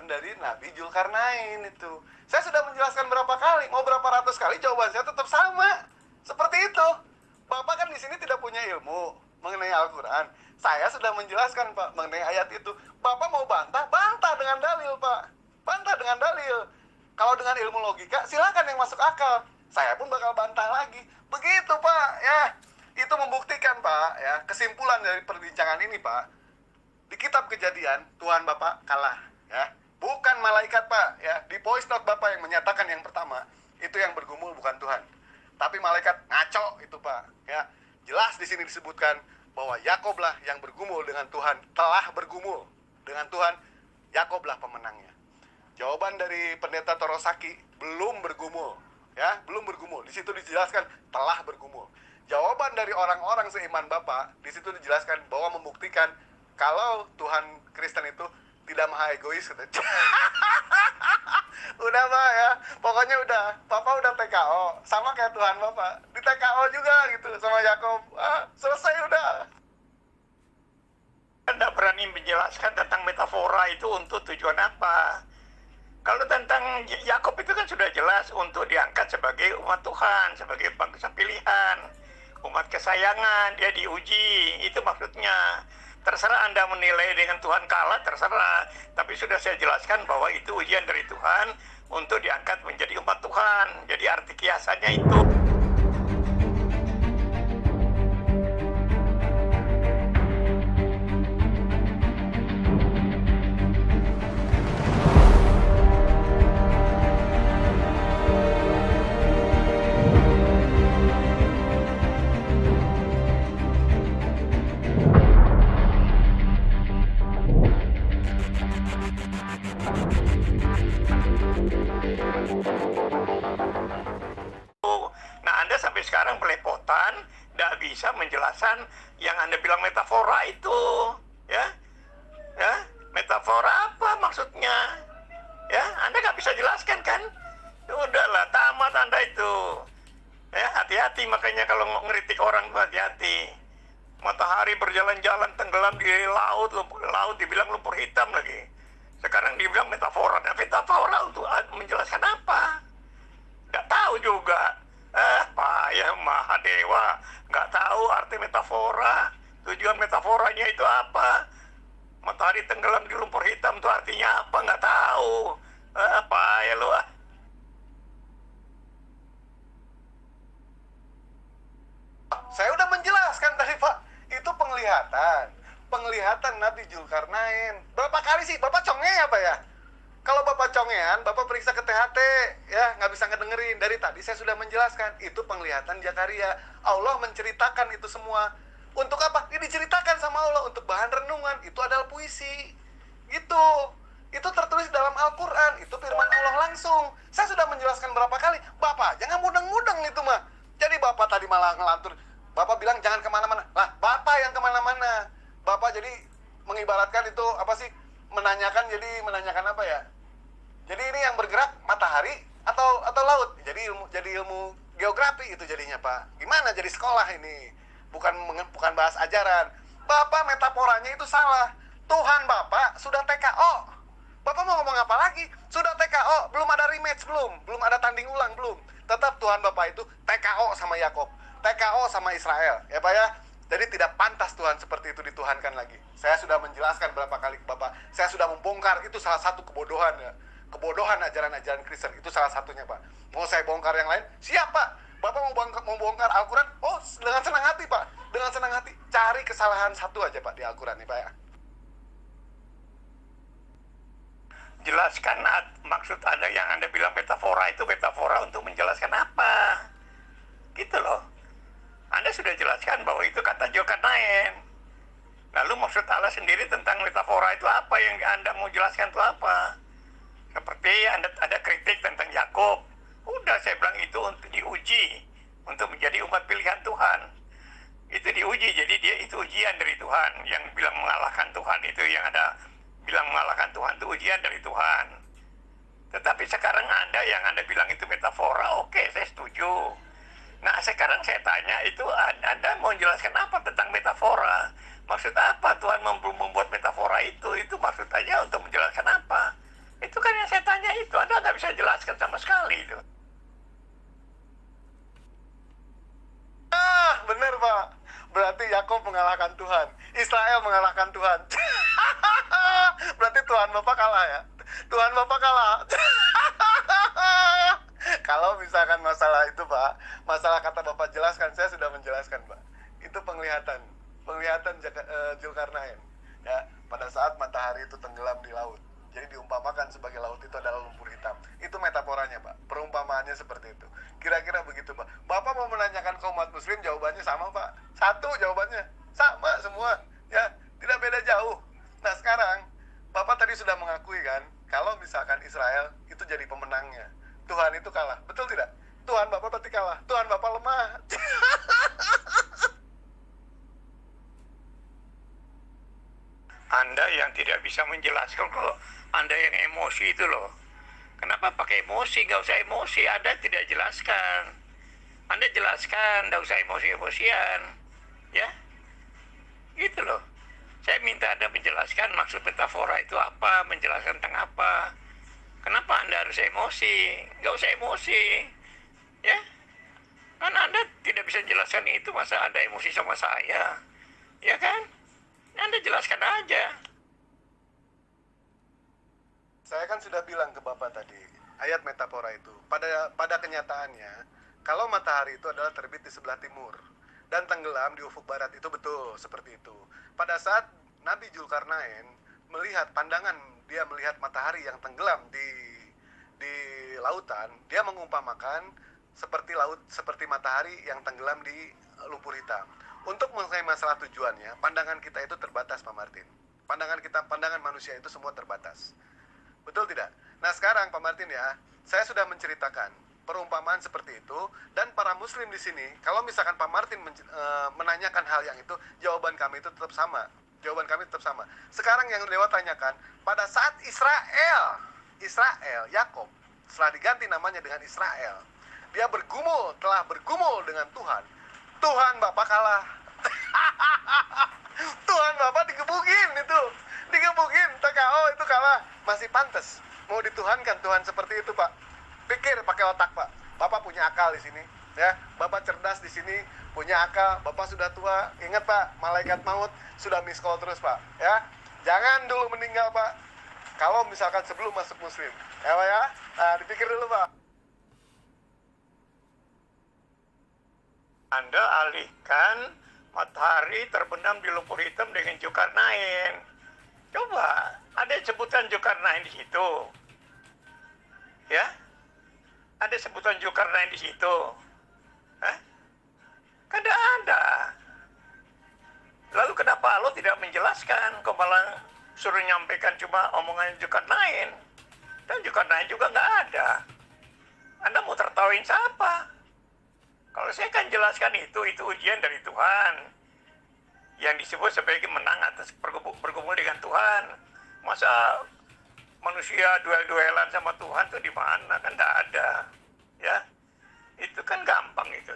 dari Nabi Zulkarnain itu. Saya sudah menjelaskan berapa kali, mau berapa ratus kali, jawaban saya tetap sama. Seperti itu. Bapak kan di sini tidak punya ilmu mengenai Al-Quran. Saya sudah menjelaskan, Pak, mengenai ayat itu. Bapak mau bantah dengan dalil, Pak. Bantah dengan dalil. Kalau dengan ilmu logika, silakan yang masuk akal. Saya pun bakal bantah lagi. Begitu, Pak, ya. Itu membuktikan, Pak, ya, kesimpulan dari perbincangan ini, Pak. Di kitab Kejadian, Tuhan Bapak kalah, ya. Bukan malaikat, Pak, ya. Di voice note Bapak yang menyatakan yang pertama, itu yang bergumul bukan Tuhan. Tapi malaikat ngaco itu, Pak, ya. Jelas di sini disebutkan bahwa Yakoblah yang bergumul dengan Tuhan, telah bergumul dengan Tuhan, Yakoblah pemenangnya. Jawaban dari pendeta Torosaki, belum bergumul, ya, belum bergumul. Di situ dijelaskan telah bergumul. Jawaban dari orang-orang seiman Bapak, di situ dijelaskan bahwa membuktikan kalau Tuhan Kristen itu tidak maha egois. Udah, Pak, ya, pokoknya udah, Bapak udah TKO, sama kayak Tuhan Bapak, di TKO juga gitu sama Yakob. Selesai udah. Anda berani menjelaskan tentang metafora itu untuk tujuan apa? Kalau tentang Yakub itu kan sudah jelas untuk diangkat sebagai umat Tuhan, sebagai bangsa pilihan, umat kesayangan, dia diuji, itu maksudnya. Terserah Anda menilai dengan Tuhan kalah, terserah. Tapi sudah saya jelaskan bahwa itu ujian dari Tuhan untuk diangkat menjadi umat Tuhan. Jadi arti kiasannya itu. Nah, Anda sampai sekarang belepotan, tidak bisa menjelaskan yang Anda bilang metafora itu, ya, metafora apa maksudnya, ya, Anda nggak bisa jelaskan kan? Udahlah, tamat Anda itu, ya, hati-hati makanya kalau ngeritik orang tuh hati-hati. Matahari berjalan-jalan tenggelam di laut dibilang lumpur hitam lagi. Sekarang dibilang metafora. Nah, metafora untuk menjelaskan apa? Nggak tahu juga. Pak ya Mahadewa nggak tahu arti metafora. Tujuan metaforanya itu apa? Matahari tenggelam di lumpur hitam itu artinya apa? Nggak tahu. Pak ya lu. Saya udah menjelaskan tadi, Pak. Itu penglihatan Nabi Zulkarnain. Berapa kali sih Bapak congeng apa ya? Kalau Bapak congean, Bapak periksa ke THT, ya, nggak bisa ngedengerin. Dari tadi saya sudah menjelaskan, itu penglihatan Zakaria. Allah menceritakan itu semua. Untuk apa? Ini diceritakan sama Allah, untuk bahan renungan. Itu adalah puisi. Gitu. Itu tertulis dalam Al-Quran. Itu firman Allah langsung. Saya sudah menjelaskan berapa kali. Bapak, jangan mudeng-mudeng itu mah. Jadi Bapak tadi malah ngelantur. Bapak bilang jangan kemana-mana. Lah, Bapak yang kemana-mana. Bapak jadi mengibaratkan itu, apa sih? Menanyakan apa ya? Jadi ini yang bergerak matahari atau laut. Jadi ilmu geografi itu jadinya, Pak. Gimana jadi sekolah ini? Bukan bahas ajaran. Bapak metaforanya itu salah. Tuhan Bapak sudah TKO. Bapak mau ngomong apa lagi? Sudah TKO, belum ada rematch belum ada tanding ulang belum. Tetap Tuhan Bapak itu TKO sama Yakob, TKO sama Israel, ya Pak ya. Jadi tidak pantas Tuhan seperti itu dituhankan lagi. Saya sudah menjelaskan berapa kali ke Bapak. Saya sudah membongkar, itu salah satu kebodohan ya. Kebodohan ajaran-ajaran Kristen, itu salah satunya Pak. Mau saya bongkar yang lain? Siap Pak. Bapak mau bongkar Al-Quran? Oh, dengan senang hati Pak. Dengan senang hati. Cari kesalahan satu aja Pak di Al-Quran nih Pak ya. Jelaskan maksud Anda yang Anda bilang metafora itu metafora untuk menjelaskan apa? Gitu loh. Anda sudah jelaskan bahwa itu kata Zulkarnain. Lalu maksud Allah sendiri tentang metafora itu apa yang Anda mau jelaskan itu apa? Seperti Anda ada kritik tentang Yakub. Udah saya bilang itu untuk diuji, untuk menjadi umat pilihan Tuhan. Itu diuji, jadi dia itu ujian dari Tuhan. Yang bilang mengalahkan Tuhan itu yang ada bilang mengalahkan Tuhan itu ujian dari Tuhan. Tetapi sekarang Anda bilang itu metafora, oke, saya setuju. Nah sekarang saya tanya, itu Anda mau menjelaskan apa tentang metafora? Maksud apa Tuhan membuat metafora itu? Itu maksud aja untuk menjelaskan apa? Itu kan yang saya tanya itu, Anda nggak bisa jelaskan sama sekali itu. Bener Pak. Berarti Yakub mengalahkan Tuhan, Israel mengalahkan Tuhan. Berarti Tuhan Bapak kalah ya. Tuhan Bapak kalah. Kalau misalkan masalah itu Pak, masalah kata Bapak jelaskan, saya sudah menjelaskan Pak. Itu penglihatan Zulkarnain ya, pada saat matahari itu tenggelam di laut. Jadi diumpamakan sebagai laut itu adalah lumpur hitam. Itu metaforanya Pak, perumpamaannya seperti itu. Kira-kira begitu Pak. Bapak mau menanyakan ke umat muslim, jawabannya sama Pak. Satu jawabannya, sama semua ya, tidak beda jauh. Nah sekarang Bapak tadi sudah mengakui kan, kalau misalkan Israel itu jadi pemenangnya, Tuhan itu kalah, betul tidak? Tuhan Bapak berarti kalah, Tuhan Bapak lemah. Anda yang tidak bisa menjelaskan, kalau Anda yang emosi itu loh. Kenapa pakai emosi? Gak usah emosi, Anda tidak jelaskan. Anda jelaskan, gak usah emosi-emosian. Ya, gitu loh. Saya minta Anda menjelaskan maksud metafora itu apa, menjelaskan tentang apa. Kenapa Anda harus emosi? Gak usah emosi. Ya, kan Anda tidak bisa jelaskan itu, masa Anda emosi sama saya. Ya kan? Anda jelaskan aja. Saya kan sudah bilang ke Bapak tadi, ayat metafora itu. Pada kenyataannya, kalau matahari itu adalah terbit di sebelah timur dan tenggelam di ufuk barat, itu betul seperti itu. Pada saat Nabi Zulkarnain melihat dia melihat matahari yang tenggelam di lautan, dia mengumpamakan seperti matahari yang tenggelam di lumpur hitam. Untuk mengenai masalah tujuannya, pandangan kita itu terbatas Pak Martin. Pandangan manusia itu semua terbatas. Betul tidak? Nah sekarang Pak Martin ya, saya sudah menceritakan perumpamaan seperti itu, dan para muslim di sini, kalau misalkan Pak Martin menanyakan hal yang itu, jawaban kami itu tetap sama. Sekarang yang Dewa tanyakan, pada saat Israel, Yakub, setelah diganti namanya dengan Israel, dia telah bergumul dengan Tuhan. Tuhan Bapak kalah. Tuhan Bapak digebukin, TKO itu kalah. Masih pantas mau dituhankan Tuhan seperti itu Pak? Pikir pakai otak Pak. Bapak punya akal di sini ya. Bapak cerdas di sini, punya akal. Bapak sudah tua. Ingat Pak, malaikat maut sudah miss call terus Pak ya. Jangan dulu meninggal Pak, kalau misalkan sebelum masuk muslim ya Pak ya. Nah dipikir dulu Pak. Anda alihkan matahari terbenam di lumpur hitam dengan Zulkarnain. Coba, ada sebutan Zulkarnain di situ. Ya? Ada sebutan Zulkarnain di situ. Hah? Kan ada. Lalu kenapa Allah tidak menjelaskan? Kok malah suruh nyampaikan cuma omongan Zulkarnain? Dan Zulkarnain juga nggak ada. Anda mau tertawain siapa? Kalau saya kan jelaskan itu ujian dari Tuhan. Yang disebut sebagai menang atas bergumul dengan Tuhan. Masa manusia duel-duelan sama Tuhan tuh di mana? Kan tidak ada. Ya, itu kan gampang itu.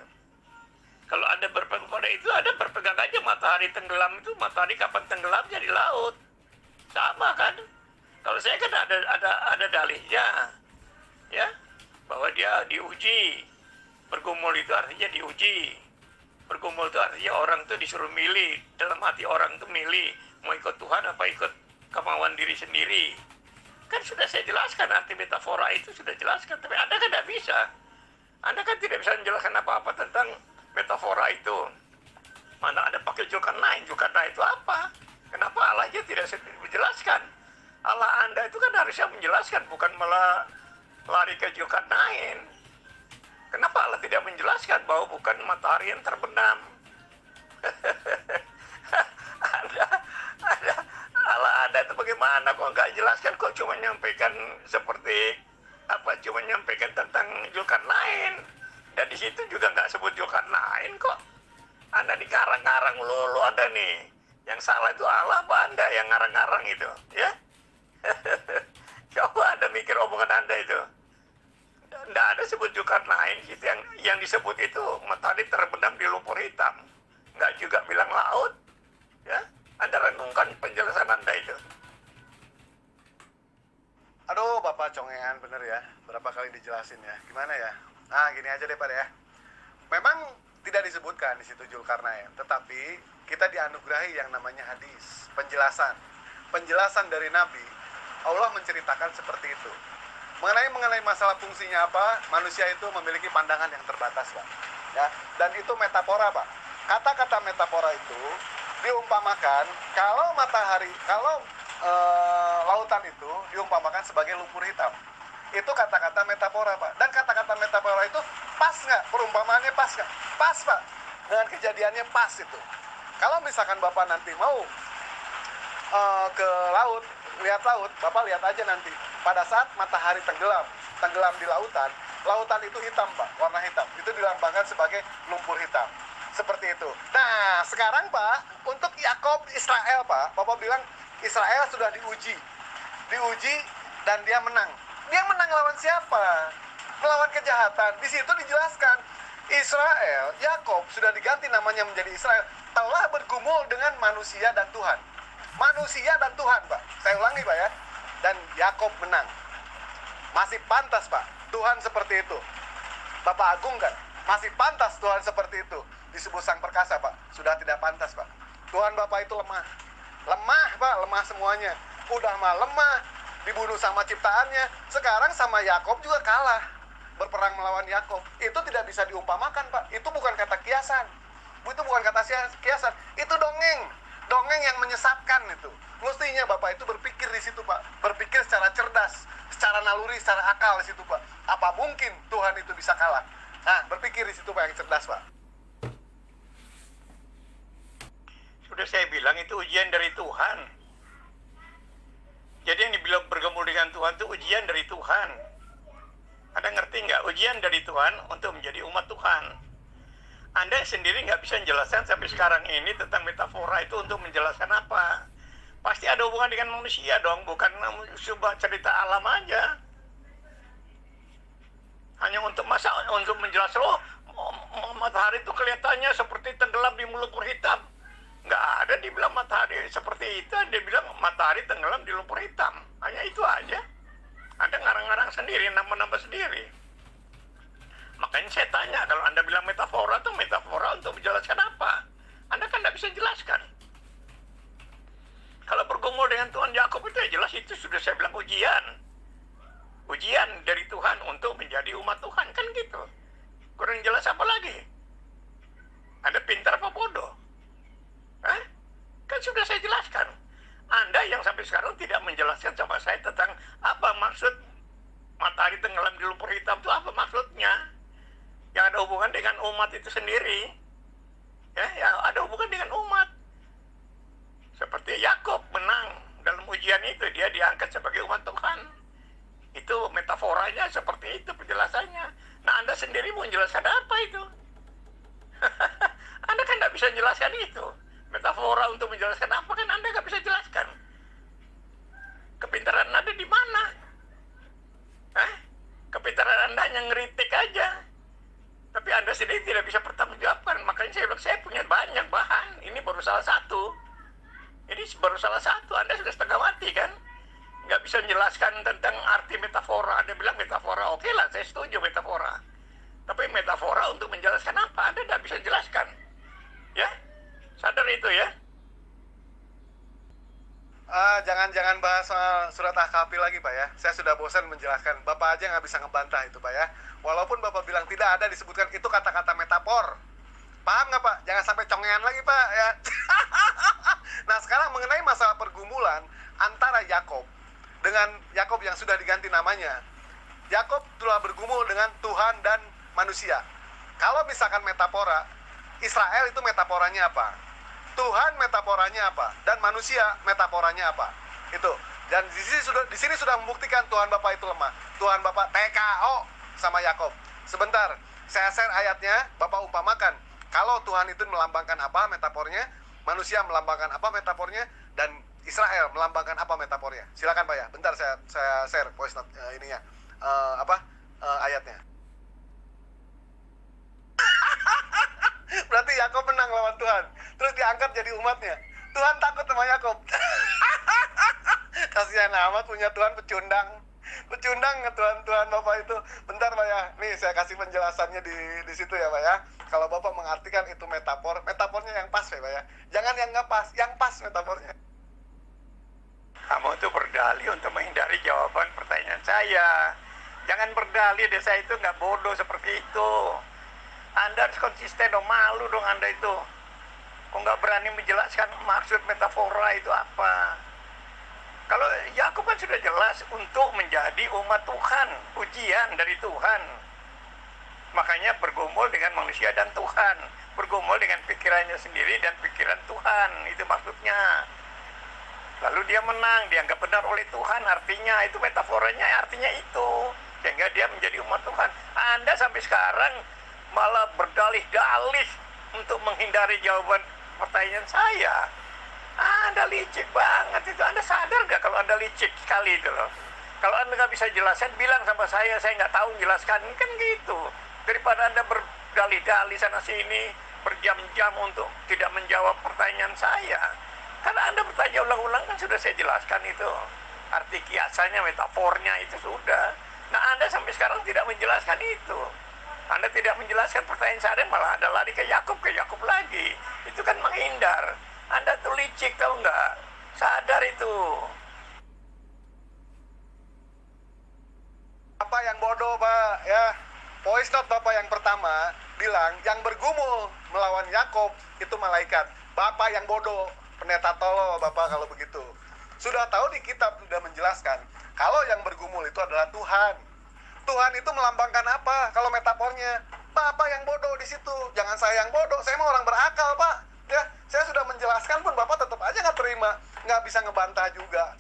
Kalau Anda berpegang pada itu, Anda berpegang aja matahari tenggelam itu, matahari kapan tenggelam jadi laut. Sama kan? Kalau saya kan ada dalihnya. Ya, bahwa dia diuji. Bergumul itu artinya diuji. Bergumul itu artinya orang tuh disuruh milih. Dalam hati orang tuh milih mau ikut Tuhan apa ikut kemauan diri sendiri. Kan sudah saya jelaskan arti metafora itu, sudah jelaskan. Tapi Anda kan tidak bisa. Anda kan tidak bisa menjelaskan apa-apa tentang metafora itu. Mana ada pakai Zulkarnain. Zulkarnain itu apa? Kenapa Allahnya tidak menjelaskan? Allah Anda itu kan harusnya menjelaskan, bukan malah lari ke Zulkarnain. Kenapa Allah tidak menjelaskan bahwa bukan matahari yang terbenam? Allah Anda itu bagaimana kok nggak jelaskan, kok cuma nyampaikan seperti apa, cuma nyampaikan tentang Zulkarnain. Dan di situ juga nggak sebut Zulkarnain kok. Anda dikarang-karang lulu Anda nih. Yang salah itu Allah apa Anda yang ngarang-ngarang itu, ya? Coba Anda mikir omongan Anda itu. Tidak ada sebut Zulkarnain, gitu. Yang disebut itu matahari terbenam di lumpur hitam. Nggak juga bilang laut, ya? Anda renungkan penjelasan Anda itu. Aduh, Bapak congean bener ya. Berapa kali dijelasin ya. Gimana ya? Nah, gini aja deh Pak ya. Memang tidak disebutkan di situ Zulkarnain, tetapi kita dianugerahi yang namanya hadis, penjelasan dari Nabi. Allah menceritakan seperti itu. Mengenai masalah fungsinya apa, manusia itu memiliki pandangan yang terbatas, Pak. Ya, dan itu metafora, Pak. Kata-kata metafora itu diumpamakan kalau lautan itu diumpamakan sebagai lumpur hitam. Itu kata-kata metafora, Pak. Dan kata-kata metafora itu pas nggak? Perumpamaannya pas nggak? Pas, Pak. Dengan kejadiannya pas itu. Kalau misalkan Bapak nanti mau ke laut, lihat laut, Bapak lihat aja nanti. Pada saat matahari tenggelam di lautan itu hitam, Pak, warna hitam. Itu dilambangkan sebagai lumpur hitam. Seperti itu. Nah, sekarang, Pak, untuk Yakub Israel, Pak, Bapak bilang Israel sudah diuji dan dia menang. Dia menang lawan siapa? Melawan kejahatan. Di situ dijelaskan Israel, Yakub sudah diganti namanya menjadi Israel, telah bergumul dengan manusia dan Tuhan. Manusia dan Tuhan, Pak. Saya ulangi, Pak ya. Dan Yakub menang. Masih pantas, Pak, Tuhan seperti itu. Bapak Agung kan, masih pantas Tuhan seperti itu. Disebut Sang Perkasa, Pak. Sudah tidak pantas, Pak. Tuhan Bapak itu lemah. Lemah, Pak, lemah semuanya. Udah mah lemah, dibunuh sama ciptaannya. Sekarang sama Yakub juga kalah. Berperang melawan Yakub. Itu tidak bisa diumpamakan, Pak. Itu bukan kata kiasan. Itu bukan kata kiasan. Itu dongeng. Dongeng yang menyesatkan itu. Mestinya Bapak itu berpikir di situ, Pak. Berpikir secara cerdas, secara naluri, secara akal di situ, Pak. Apa mungkin Tuhan itu bisa kalah? Nah, berpikir di situ, Pak, yang cerdas, Pak. Sudah saya bilang itu ujian dari Tuhan. Jadi yang dibilang bergumul dengan Tuhan itu ujian dari Tuhan. Anda ngerti nggak? Ujian dari Tuhan untuk menjadi umat Tuhan. Anda sendiri nggak bisa menjelaskan sampai sekarang ini tentang metafora itu untuk menjelaskan apa. Pasti ada hubungan dengan manusia dong, bukan sebuah cerita alam aja. Hanya untuk menjelaskan, matahari itu kelihatannya seperti tenggelam di lumpur hitam. Nggak ada dibilang matahari seperti itu, dia bilang matahari tenggelam di lumpur hitam. Hanya itu aja. Anda ngarang-ngarang sendiri, nambah-nambah sendiri. Makanya saya tanya, kalau Anda bilang metafora itu metafora untuk menjelaskan apa? Anda kan tidak bisa jelaskan. Kalau bergumul dengan Tuhan Yakub itu ya jelas, itu sudah saya bilang ujian. Ujian dari Tuhan untuk menjadi umat Tuhan, kan gitu. Kurang jelas apa lagi? Anda pintar apa bodoh? Hah? Kan sudah saya jelaskan. Anda yang sampai sekarang tidak menjelaskan sama saya tentang apa maksud matahari tenggelam di lumpur hitam itu, apa maksudnya? Yang ada hubungan dengan umat itu sendiri. Ya, yang ada hubungan dengan umat. Seperti Yakub menang dalam ujian itu, dia diangkat sebagai umat Tuhan. Itu metaforanya seperti itu penjelasannya. Nah, Anda sendiri mau menjelaskan apa itu? Anda kan tidak bisa menjelaskan itu. Metafora untuk menjelaskan apa kan Anda nggak bisa jelaskan. Kepintaran Anda di mana? Hah? Kepintaran Anda hanya ngeritik aja. Tapi Anda sendiri tidak bisa bertanggungjawabkan. Makanya saya bilang, saya punya banyak bahan. Ini baru salah satu. Ini baru salah satu. Anda sudah setengah mati kan? Nggak bisa menjelaskan tentang arti metafora. Anda bilang metafora, oke lah, saya setuju metafora. Tapi metafora untuk menjelaskan apa? Anda nggak bisa jelaskan. jangan bahas soal surat Al-Kahfi lagi Pak ya. Saya sudah bosan menjelaskan. Bapak aja nggak bisa ngebantah itu Pak ya. Walaupun Bapak bilang tidak ada disebutkan, itu kata-kata metafor. Paham nggak Pak? Jangan sampai congean lagi Pak ya. Nah sekarang mengenai masalah pergumulan antara Yakob dengan Yakob yang sudah diganti namanya. Yakob telah bergumul dengan Tuhan dan manusia. Kalau misalkan metafora, Israel itu metaforanya apa? Tuhan metaforanya apa? Dan manusia metaforanya apa? Itu. Dan di sini sudah membuktikan Tuhan Bapa itu lemah. Tuhan Bapa TKO sama Yakob. Sebentar, saya share ayatnya, Bapak umpamakan. Kalau Tuhan itu melambangkan apa metafornya, manusia melambangkan apa metafornya, dan Israel melambangkan apa metafornya. Silakan Pak ya. Bentar saya share voice note ininya. Ayatnya. Berarti Yakob menang lawan Tuhan. Terus diangkat jadi umatnya. Tuhan takut sama Yakob. Kasihan amat punya Tuhan pecundang. Pecundang ke Tuhan Bapak itu. Bentar Pak ya. Nih saya kasih penjelasannya di situ ya Pak ya. Kalau Bapak mengartikan itu metafornya yang pas ya Pak ya. Jangan yang nggak pas, yang pas metafornya. Kamu tuh berdalih untuk menghindari jawaban pertanyaan saya. Jangan berdalih, deh, saya itu nggak bodoh seperti itu. Anda harus konsisten dong, malu dong Anda itu. Kok nggak berani menjelaskan maksud metafora itu apa? Kalau Yakub kan sudah jelas untuk menjadi umat Tuhan, ujian dari Tuhan. Makanya bergumul dengan manusia dan Tuhan. Bergumul dengan pikirannya sendiri dan pikiran Tuhan, itu maksudnya. Lalu dia menang, dianggap benar oleh Tuhan, artinya itu metaforanya, artinya itu. Sehingga dia menjadi umat Tuhan. Anda sampai sekarang malah berdalih-dalih untuk menghindari jawaban pertanyaan saya. Anda licik banget itu. Anda sadar nggak kalau Anda licik sekali itu loh. Kalau Anda nggak bisa jelaskan, bilang sama saya nggak tahu jelaskan. Kan gitu. Daripada Anda berdalih-dalih sana-sini, berjam-jam untuk tidak menjawab pertanyaan saya. Karena Anda bertanya ulang-ulang kan sudah saya jelaskan itu. Arti kiasannya, metafornya itu sudah. Nah Anda sampai sekarang tidak menjelaskan itu. Anda tidak menjelaskan pertanyaan saya, malah Anda lari ke Yakub lagi. Itu kan menghindar. Anda tuh licik, tahu nggak? Sadar itu. Bapak yang bodoh Pak ya. Voice note Bapak yang pertama bilang yang bergumul melawan Yakob itu malaikat. Bapak yang bodoh, pendeta tolol Bapak kalau begitu. Sudah tahu di kitab sudah menjelaskan kalau yang bergumul itu adalah Tuhan. Tuhan itu melambangkan apa? Kalau metafornya, Bapak yang bodoh di situ. Jangan saya yang bodoh. Saya mau orang berakal, Pak. Ya, saya sudah menjelaskan pun Bapak tetap aja nggak terima, nggak bisa ngebantah juga.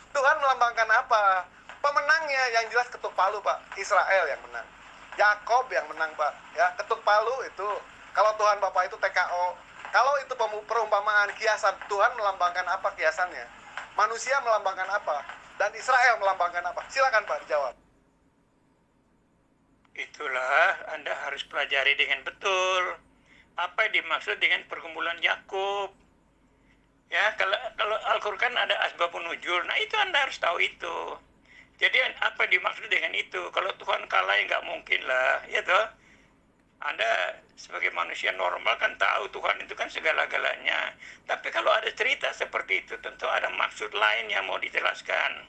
Tuhan melambangkan apa? Pemenangnya yang jelas ketuk palu, Pak. Israel yang menang. Yakob yang menang, Pak. Ya, ketuk palu itu. Kalau Tuhan Bapak itu TKO. Kalau itu perumpamaan kiasan, Tuhan melambangkan apa kiasannya? Manusia melambangkan apa? Dan Israel melambangkan apa? Silakan Pak dijawab. Itulah Anda harus pelajari dengan betul apa yang dimaksud dengan pergumulan Yakub. Ya, kalau Al-Qur'an ada asbabun nuzul, nah itu Anda harus tahu itu. Jadi apa yang dimaksud dengan itu? Kalau Tuhan kalah ya nggak mungkin lah, ya toh. Anda sebagai manusia normal kan tahu Tuhan itu kan segala-galanya. Tapi kalau ada cerita seperti itu tentu ada maksud lain yang mau dijelaskan.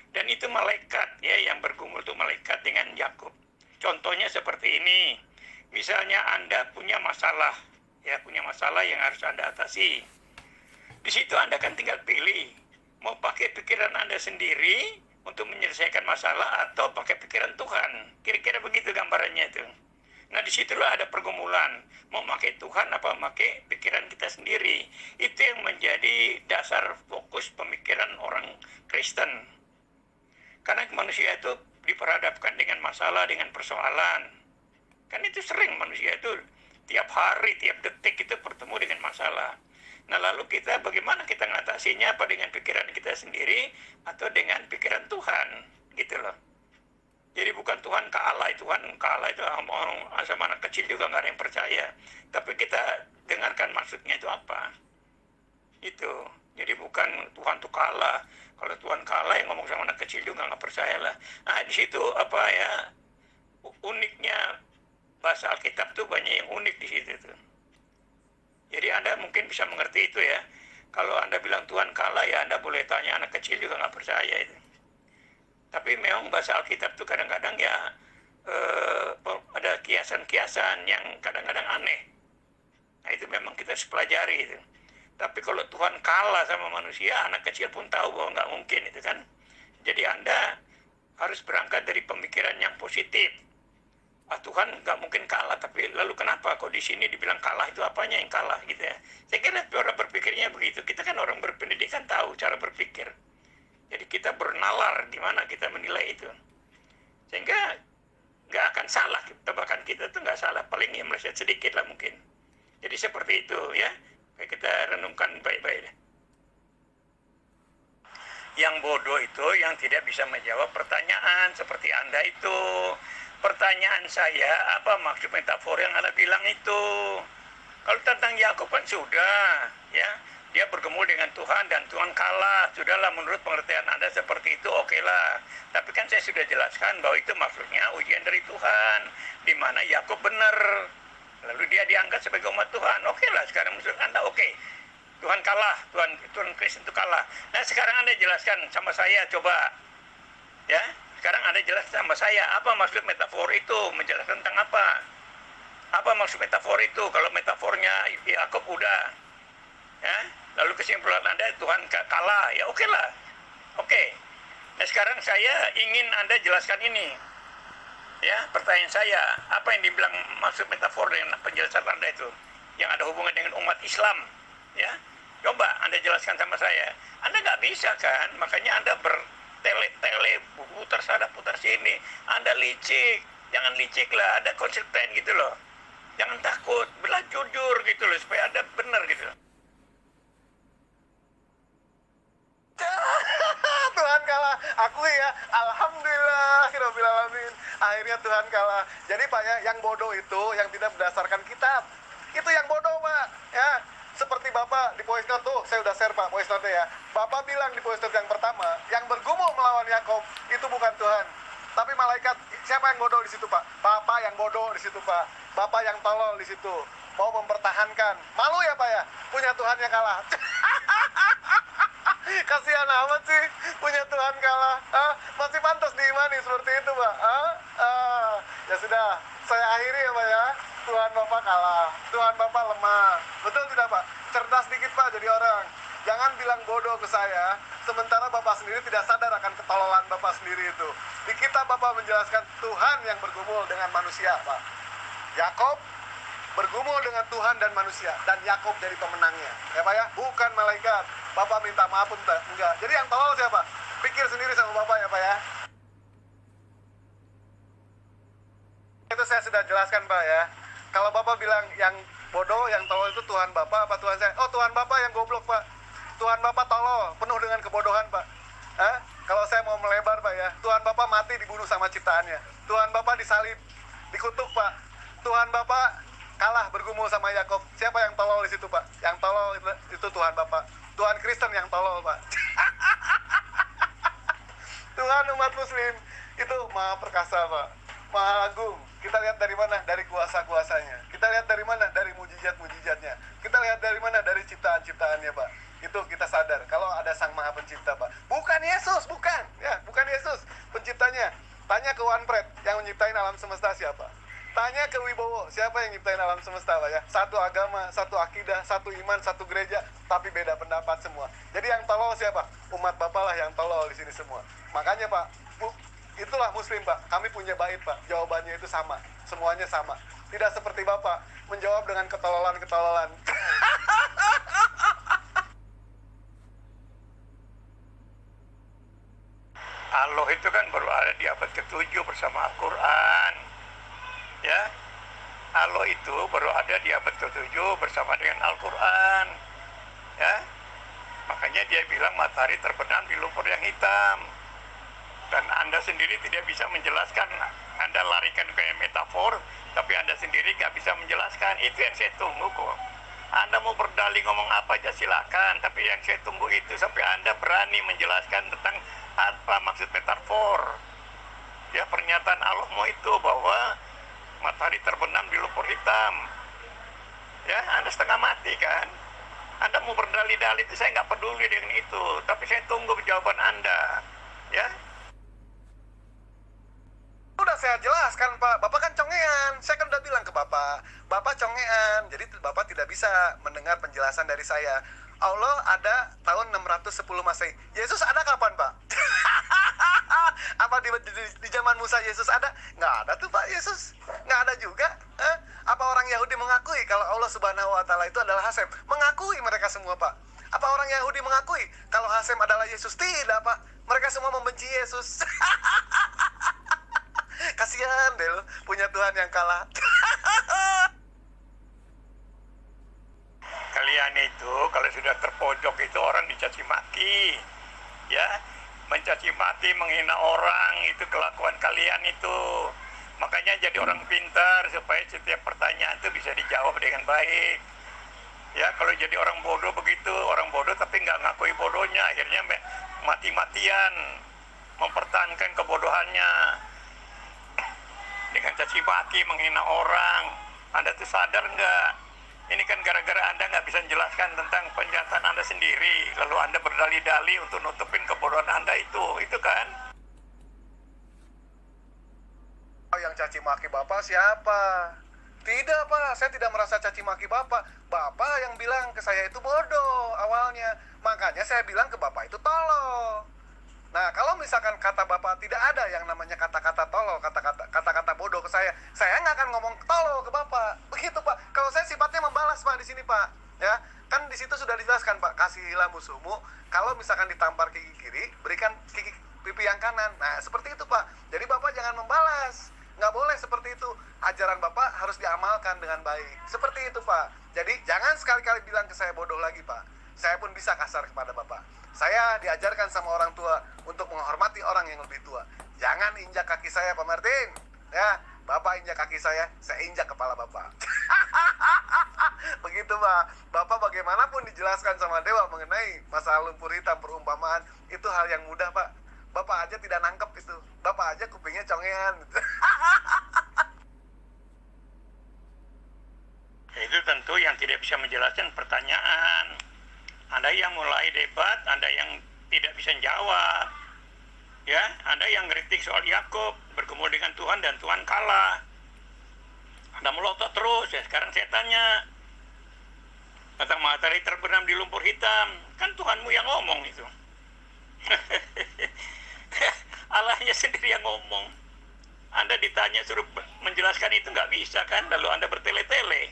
Dan itu malaikat ya yang bergumul itu malaikat dengan Yakub. Contohnya seperti ini. Misalnya Anda punya masalah, ya punya masalah yang harus Anda atasi. Di situ Anda kan tinggal pilih mau pakai pikiran Anda sendiri untuk menyelesaikan masalah atau pakai pikiran Tuhan. Kira-kira begitu gambarannya itu. Nah disitulah ada pergumulan, mau pakai Tuhan apa pakai pikiran kita sendiri. Itu yang menjadi dasar fokus pemikiran orang Kristen. Karena manusia itu diperhadapkan dengan masalah, dengan persoalan. Kan itu sering manusia itu tiap hari, tiap detik itu bertemu dengan masalah. Nah lalu kita bagaimana kita ngatasinya, apa dengan pikiran kita sendiri atau dengan pikiran Tuhan, gitu loh. Jadi bukan Tuhan kalah itu sama anak kecil juga nggak ada yang percaya. Tapi kita dengarkan maksudnya itu apa. Itu. Jadi bukan Tuhan itu kalah. Kalau Tuhan kalah yang ngomong sama anak kecil juga nggak percaya lah. Nah di situ uniknya bahasa Alkitab tuh banyak yang unik di situ tuh. Jadi Anda mungkin bisa mengerti itu ya. Kalau Anda bilang Tuhan kalah, ya Anda boleh tanya anak kecil juga nggak percaya itu. Tapi memang bahasa Alkitab itu kadang-kadang ya ada kiasan-kiasan yang kadang-kadang aneh. Nah itu memang kita harus pelajari itu. Tapi kalau Tuhan kalah sama manusia, anak kecil pun tahu bahwa nggak mungkin itu kan. Jadi Anda harus berangkat dari pemikiran yang positif. Tuhan nggak mungkin kalah, tapi lalu kenapa kok di sini dibilang kalah, itu apanya yang kalah gitu ya. Saya kira orang berpikirnya begitu. Kita kan orang berpendidikan, tahu cara berpikir. Jadi kita bernalar di mana kita menilai itu. Sehingga nggak akan salah, tebakan kita tuh nggak salah, paling ya meleset sedikit lah mungkin. Jadi seperti itu ya, kita renungkan baik-baik. Yang bodoh itu yang tidak bisa menjawab pertanyaan seperti Anda itu. Pertanyaan saya, apa maksud metafor yang Anda bilang itu? Kalau tentang Yakub kan sudah, ya, dia bergumul dengan Tuhan dan Tuhan kalah. Sudahlah, menurut pengertian Anda seperti itu, oke lah. Tapi kan saya sudah jelaskan bahwa itu maksudnya ujian dari Tuhan, di mana Yakub benar. Lalu dia diangkat sebagai umat Tuhan. Oke lah, sekarang maksud Anda oke. Tuhan kalah, Tuhan Kristen itu kalah. Nah sekarang Anda jelaskan sama saya, coba. Ya, sekarang Anda jelaskan sama saya, apa maksud metafor itu? Menjelaskan tentang apa? Apa maksud metafor itu? Kalau metafornya Yakub udah. Ya, lalu kesimpulan Anda Tuhan kalah, ya oke lah. Oke. Nah sekarang saya ingin Anda jelaskan ini. Ya, pertanyaan saya, apa yang dibilang maksud metafor dengan penjelasan Anda itu? Yang ada hubungan dengan umat Islam. Ya, coba Anda jelaskan sama saya. Anda nggak bisa kan, makanya Anda bertele-tele, putar sana, putar sini. Anda licik, jangan licik lah, Anda konsisten gitu loh. Jangan takut, belah jujur gitu loh, supaya Anda benar gitu loh. Tuhan kalah, akui ya, alhamdulillah, alamin. Akhirnya Tuhan kalah. Jadi Pak ya, yang bodoh itu yang tidak berdasarkan kitab, itu yang bodoh Pak. Ya, seperti Bapak di voice note tuh, saya udah share Pak voice note ya. Bapak bilang di voice note yang pertama, yang bergumul melawan Yakub itu bukan Tuhan, tapi malaikat. Siapa yang bodoh di situ Pak? Bapak yang bodoh di situ Pak. Bapak yang tolol di situ. Mau mempertahankan. Malu ya Pak ya, punya Tuhan yang kalah. Kasihan amat sih punya Tuhan kalah. Masih pantas diimani seperti itu Pak. Ya sudah, saya akhiri ya Pak ya. Tuhan Bapak kalah, Tuhan Bapak lemah. Betul tidak Pak? Cerdas dikit Pak jadi orang. Jangan bilang bodoh ke saya, sementara Bapak sendiri tidak sadar akan ketololan Bapak sendiri itu. Di kitab Bapak menjelaskan Tuhan yang bergumul dengan manusia Pak. Yakub bergumul dengan Tuhan dan manusia, dan Yakub jadi pemenangnya. Ya Pak ya, bukan malaikat. Bapak minta maaf pun enggak. Jadi yang tolol siapa? Pikir sendiri sama Bapak ya Pak ya. Itu saya sudah jelaskan Pak ya. Kalau Bapak bilang yang bodoh, yang tolol itu Tuhan Bapak apa Tuhan saya? Oh Tuhan Bapak yang goblok Pak. Tuhan Bapak tolol, penuh dengan kebodohan Pak. Kalau saya mau melebar Pak ya, Tuhan Bapak mati dibunuh sama ciptaannya. Tuhan Bapak disalib, dikutuk Pak. Tuhan Bapak kalah bergumul sama Yakub. Siapa yang tolol di situ Pak? Yang tolol itu Tuhan Bapak. Tuhan Kristen yang tolol Pak. Tuhan umat Muslim itu maha perkasa Pak, maha agung. Kita lihat dari mana? Dari kuasa-kuasanya. Kita lihat dari mana? Dari mujizat-mujizatnya. Kita lihat dari mana? Dari ciptaan-ciptaannya Pak. Itu kita sadar kalau ada Sang Maha Pencipta Pak. Bukan Yesus, bukan. Ya, bukan Yesus penciptanya. Tanya ke Wanpret yang menciptain alam semesta siapa? Tanya ke Wibowo, siapa yang nyiptain alam semesta Pak ya? Satu agama, satu akidah, satu iman, satu gereja, tapi beda pendapat semua. Jadi yang tolol siapa? Umat Bapak lah yang tolol di sini semua. Makanya Pak, itulah Muslim Pak. Kami punya bait Pak. Jawabannya itu sama, semuanya sama. Tidak seperti Bapak menjawab dengan ketololan-ketololan. Allah itu kan baru ada di abad ke-7 bersama Al-Quran. Ya, Allah itu baru ada di abad ke-7 bersama dengan Al-Quran. Ya, makanya dia bilang matahari terbenam di lumpur yang hitam. Dan Anda sendiri tidak bisa menjelaskan. Anda larikan ke metafor, tapi Anda sendiri nggak bisa menjelaskan. Itu yang saya tunggu kok. Anda mau berdalih ngomong apa aja silakan, tapi yang saya tunggu itu sampai Anda berani menjelaskan tentang apa maksud metafor. Ya, pernyataan Allah mau itu bahwa matahari terbenam di lumpur hitam. Ya, Anda setengah mati kan? Anda mau berdalih-dalih itu saya nggak peduli dengan itu, tapi saya tunggu jawaban Anda, ya. Udah saya jelaskan Pak, Bapak kan congean. Saya kan udah bilang ke Bapak, Bapak congean. Jadi Bapak tidak bisa mendengar penjelasan dari saya. Allah ada tahun 610 Masehi. Yesus ada kapan Pak? Apa di zaman Musa Yesus ada? Nggak ada tuh Pak Yesus. Nggak ada juga. Apa orang Yahudi mengakui kalau Allah Subhanahu Wa Taala itu adalah Hasem? Mengakui mereka semua Pak. Apa orang Yahudi mengakui kalau Hasem adalah Yesus? Tidak Pak. Mereka semua membenci Yesus. Kasihan deh lu, punya Tuhan yang kalah. Kalian itu kalau sudah terpojok itu orang dicaci maki, ya, mencaci maki, menghina orang, itu kelakuan kalian itu. Makanya jadi orang pintar supaya setiap pertanyaan itu bisa dijawab dengan baik. Ya, kalau jadi orang bodoh begitu, orang bodoh tapi nggak ngakui bodohnya, akhirnya mati-matian mempertahankan kebodohannya dengan caci maki, menghina orang. Anda tuh sadar nggak? Ini kan gara-gara Anda nggak bisa menjelaskan tentang penjelasan Anda sendiri, lalu Anda berdalih-dalih untuk nutupin kebodohan Anda itu kan? Yang caci maki Bapak siapa? Tidak Pak, saya tidak merasa caci maki Bapak. Bapak yang bilang ke saya itu bodoh awalnya. Makanya saya bilang ke Bapak itu tolol. Nah, kalau misalkan kata Bapak tidak ada yang namanya kata-kata tolol, kata-kata bodoh ke saya nggak akan ngomong tolol ke Bapak. Begitu Pak. Kalau saya sifatnya membalas Pak di sini Pak. Ya, kan di situ sudah dijelaskan Pak, kasihilah musuhmu. Kalau misalkan ditampar gigi kiri, berikan gigi pipi yang kanan. Nah, seperti itu Pak. Jadi Bapak jangan membalas. Nggak boleh seperti itu. Ajaran Bapak harus diamalkan dengan baik. Seperti itu Pak. Jadi jangan sekali-kali bilang ke saya bodoh lagi Pak. Saya pun bisa kasar kepada Bapak. Saya diajarkan sama orang tua untuk menghormati orang yang lebih tua. Jangan injak kaki saya Pak Martin. Ya, Bapak injak kaki saya injak kepala Bapak. Begitu Pak. Bapak bagaimanapun dijelaskan sama Dewa mengenai masalah lumpur hitam perumpamaan, itu hal yang mudah Pak. Bapak aja tidak nangkep itu. Bapak aja kupingnya congean. Itu tentu yang tidak bisa menjelaskan pertanyaan. Anda yang mulai debat, Anda yang tidak bisa jawab. Ya, Anda yang ngeritik soal Yakub, bergumul dengan Tuhan dan Tuhan kalah. Anda melotot terus, ya sekarang saya tanya. Tentang matahari terbenam di lumpur hitam, kan Tuhanmu yang ngomong itu. Allahnya sendiri yang ngomong. Anda ditanya suruh menjelaskan itu nggak bisa kan, lalu Anda bertele-tele,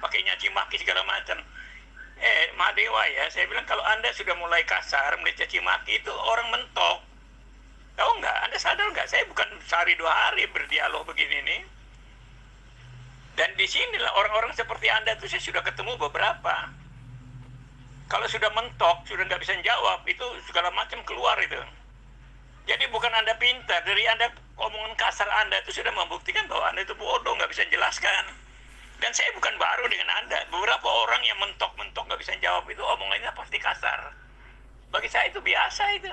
pakai nyaci maki segala macam. Mahadewa ya, saya bilang kalau Anda sudah mulai kasar, mulai caci maki itu orang mentok. Tahu nggak? Anda sadar nggak? Saya bukan sehari 2 hari berdialog begini nih. Dan di sinilah orang-orang seperti Anda itu saya sudah ketemu beberapa. Kalau sudah mentok, sudah nggak bisa jawab, itu segala macam keluar itu. Jadi bukan Anda pintar, dari Anda omongan kasar Anda itu sudah membuktikan bahwa Anda itu bodoh, nggak bisa jelaskan. Dan saya bukan baru dengan Anda. Beberapa orang yang mentok-mentok nggak bisa jawab itu omongannya pasti kasar. Bagi saya itu biasa itu.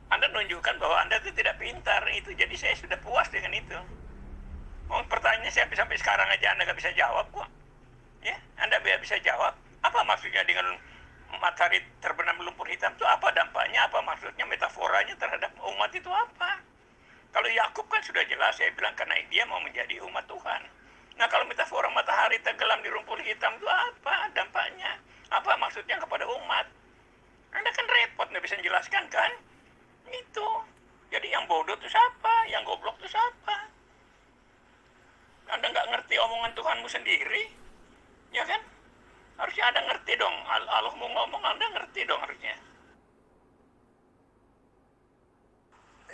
Anda menunjukkan bahwa Anda itu tidak pintar itu. Jadi saya sudah puas dengan itu. Pertanyaan saya sampai sekarang aja Anda nggak bisa jawab kok. Ya, Anda bisa jawab. Apa maksudnya dengan matahari terbenam lumpur hitam itu apa dampaknya? Apa maksudnya metaforanya terhadap umat itu apa? Kalau Yakub kan sudah jelas saya bilang karena dia mau menjadi umat Tuhan. Nah kalau metafora matahari tenggelam di lumpur hitam itu apa dampaknya? Apa maksudnya kepada umat? Anda kan repot, nggak bisa menjelaskan kan? Itu. Jadi yang bodoh itu siapa? Yang goblok itu siapa? Anda nggak ngerti omongan Tuhanmu sendiri? Ya kan? Harusnya Anda ngerti dong. Allah mau ngomong, Anda ngerti dong harusnya.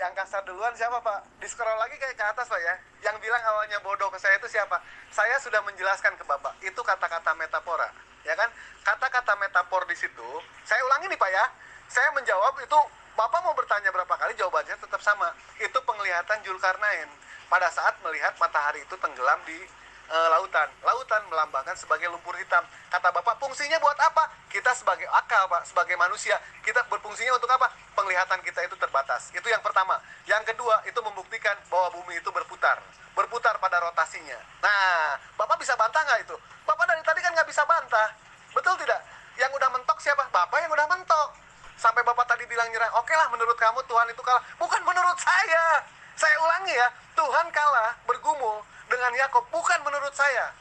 Yang kasar duluan siapa Pak? Di scroll lagi kayak ke atas Pak ya. Yang bilang awalnya bodoh ke saya itu siapa? Saya sudah menjelaskan ke Bapak. Itu kata-kata metafora. Ya kan? Kata-kata metafor di situ. Saya ulangi nih Pak ya. Saya menjawab itu. Bapak mau bertanya berapa kali, jawabannya tetap sama. Itu penglihatan Zulkarnain. Pada saat melihat matahari itu tenggelam di lautan. Lautan melambangkan sebagai lumpur hitam. Kata Bapak, fungsinya buat apa? Kita sebagai akal, Pak, sebagai manusia, kita berfungsinya untuk apa? Penglihatan kita itu terbatas. Itu yang pertama. Yang kedua, itu membuktikan bahwa bumi itu berputar. Berputar pada rotasinya. Nah, Bapak bisa bantah nggak itu? Bapak dari tadi kan nggak bisa bantah. Betul tidak? Yang udah mentok siapa? Bapak yang udah mentok. Sampai Bapak tadi bilang nyerah, oke lah menurut kamu Tuhan itu kalah. Bukan menurut saya. Saya ulangi ya, Tuhan kalah bergumul dengan Yakub, bukan menurut saya.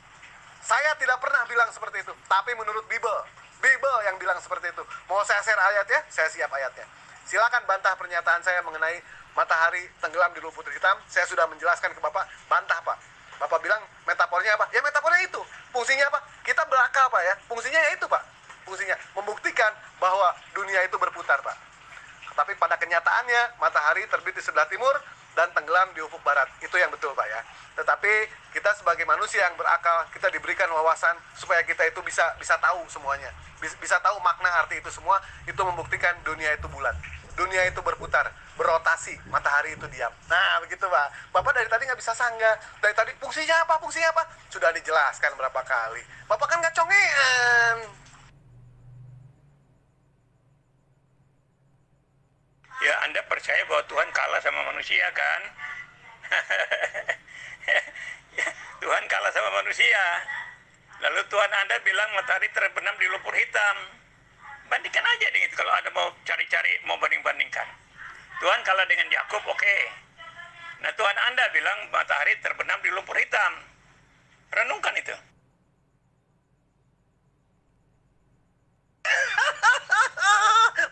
Saya tidak pernah bilang seperti itu, tapi menurut Bible. Bible yang bilang seperti itu. Mau saya share ayat ya? Saya siap ayatnya. Silakan bantah pernyataan saya mengenai matahari tenggelam di lumpur putih hitam. Saya sudah menjelaskan ke Bapak, bantah Pak. Bapak bilang metafornya apa? Ya metafornya itu. Fungsinya apa? Kita berakal Pak ya. Fungsinya ya itu Pak. Fungsinya membuktikan bahwa dunia itu berputar Pak. Tapi pada kenyataannya matahari terbit di sebelah timur dan tenggelam di ufuk barat. Itu yang betul Pak ya. Tetapi kita sebagai manusia yang berakal, kita diberikan wawasan supaya kita itu bisa tahu semuanya. Bisa tahu makna arti itu semua. Itu membuktikan dunia itu bulat. Dunia itu berputar, berotasi, matahari itu diam. Nah begitu Pak. Bapak dari tadi nggak bisa sanggah. Dari tadi fungsinya apa? Fungsinya apa? Sudah dijelaskan berapa kali. Bapak kan nggak congean. Ya, Anda percaya bahwa Tuhan kalah sama manusia kan? Tuhan kalah sama manusia. Lalu Tuhan Anda bilang matahari terbenam di lumpur hitam. Bandingkan aja dengan itu kalau Anda mau cari-cari, mau banding-bandingkan. Tuhan kalah dengan Yakub, oke. Nah, Tuhan Anda bilang matahari terbenam di lumpur hitam. Renungkan itu.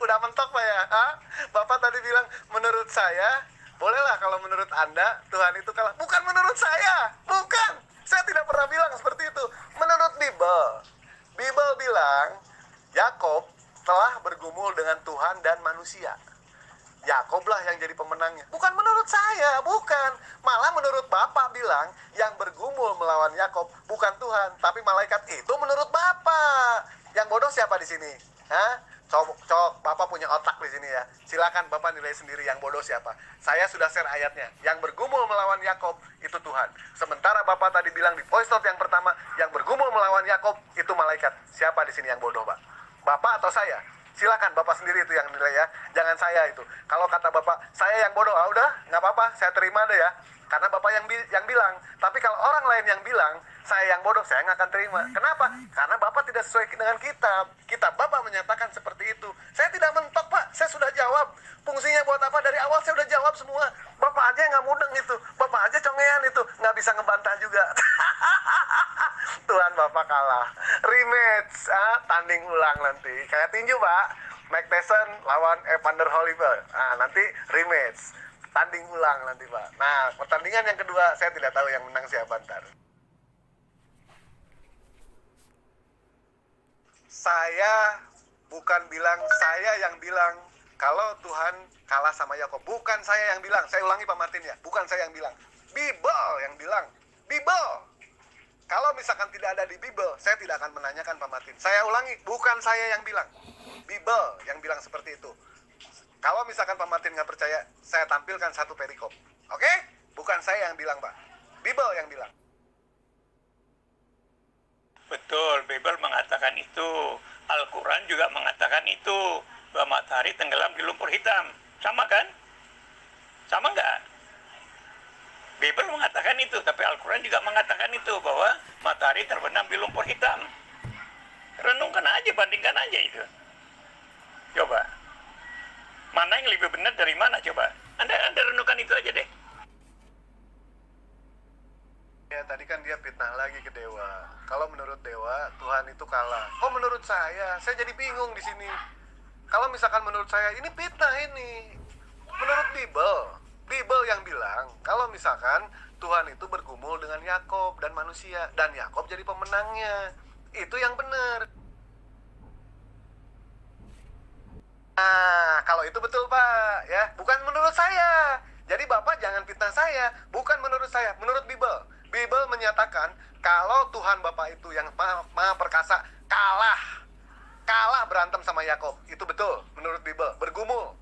Udah mentok Pak ya? Hah? Bapak tadi bilang menurut saya, bolehlah kalau menurut Anda Tuhan itu kalah. Bukan menurut saya, bukan. Saya tidak pernah bilang seperti itu. Menurut Bible, Bible bilang Yakub telah bergumul dengan Tuhan dan manusia. Yakub lah yang jadi pemenangnya. Bukan menurut saya, bukan. Malah menurut Bapak bilang yang bergumul melawan Yakub bukan Tuhan, tapi malaikat. Itu menurut Bapak. Yang bodoh siapa di sini? Hah? Cok, Bapak punya otak di sini ya. Silakan Bapak nilai sendiri yang bodoh siapa. Saya sudah share ayatnya. Yang bergumul melawan Yakub itu Tuhan. Sementara Bapak tadi bilang di voice note yang pertama, yang bergumul melawan Yakub itu malaikat. Siapa di sini yang bodoh, Pak? Bapak atau saya? Silakan Bapak sendiri itu yang nilai ya. Jangan saya itu. Kalau kata Bapak, saya yang bodoh, udah, nggak apa-apa, saya terima deh ya. Karena Bapak yang bilang. Tapi kalau orang lain yang bilang, saya yang bodoh, saya nggak akan terima. Kenapa? Karena Bapak tidak sesuai dengan kitab. Kitab Bapak menyatakan seperti itu. Saya tidak mentok Pak, saya sudah jawab. Fungsinya buat apa? Dari awal saya sudah jawab semua. Bapak aja yang nggak mudeng itu. Bapak aja congean itu. Nggak bisa ngebantah juga. Tuhan Bapak kalah. Rematch, tanding ulang nanti. Kayak tinju Pak. Mike Tyson lawan Evander Holyfield. Nanti rematch. Tanding ulang nanti Pak. Nah, pertandingan yang kedua saya tidak tahu yang menang siapa ntar. Saya bukan bilang, saya yang bilang kalau Tuhan kalah sama Yakub. Bukan saya yang bilang. Saya ulangi Pak Martin ya. Bukan saya yang bilang. Bible yang bilang. Bible. Kalau misalkan tidak ada di Bible, saya tidak akan menanyakan Pak Martin. Saya ulangi, bukan saya yang bilang. Bible yang bilang seperti itu. Kalau misalkan Pak Martin nggak percaya, saya tampilkan satu perikop. Oke? Bukan saya yang bilang, Pak. Bible yang bilang. Betul, Bible mengatakan itu. Al-Quran juga mengatakan itu. Bahwa matahari tenggelam di lumpur hitam. Sama kan? Sama nggak? Bible mengatakan itu, tapi Al-Quran juga mengatakan itu. Bahwa matahari terbenam di lumpur hitam. Renungkan aja, bandingkan aja itu. Coba. Mana yang lebih benar dari mana coba? Anda renungkan itu aja deh. Ya tadi kan dia fitnah lagi ke dewa. Kalau menurut dewa, Tuhan itu kalah. Oh menurut saya jadi bingung di sini. Kalau misalkan menurut saya, ini fitnah ini. Menurut Bible yang bilang, kalau misalkan Tuhan itu bergumul dengan Yakub dan manusia, dan Yakub jadi pemenangnya. Itu yang benar. Nah, kalau itu betul Pak, ya, bukan menurut saya. Jadi Bapak jangan fitnah saya, bukan menurut saya, menurut Bible. Bible menyatakan kalau Tuhan Bapak itu yang maha perkasa kalah berantem sama Yakub. Itu betul menurut Bible, bergumul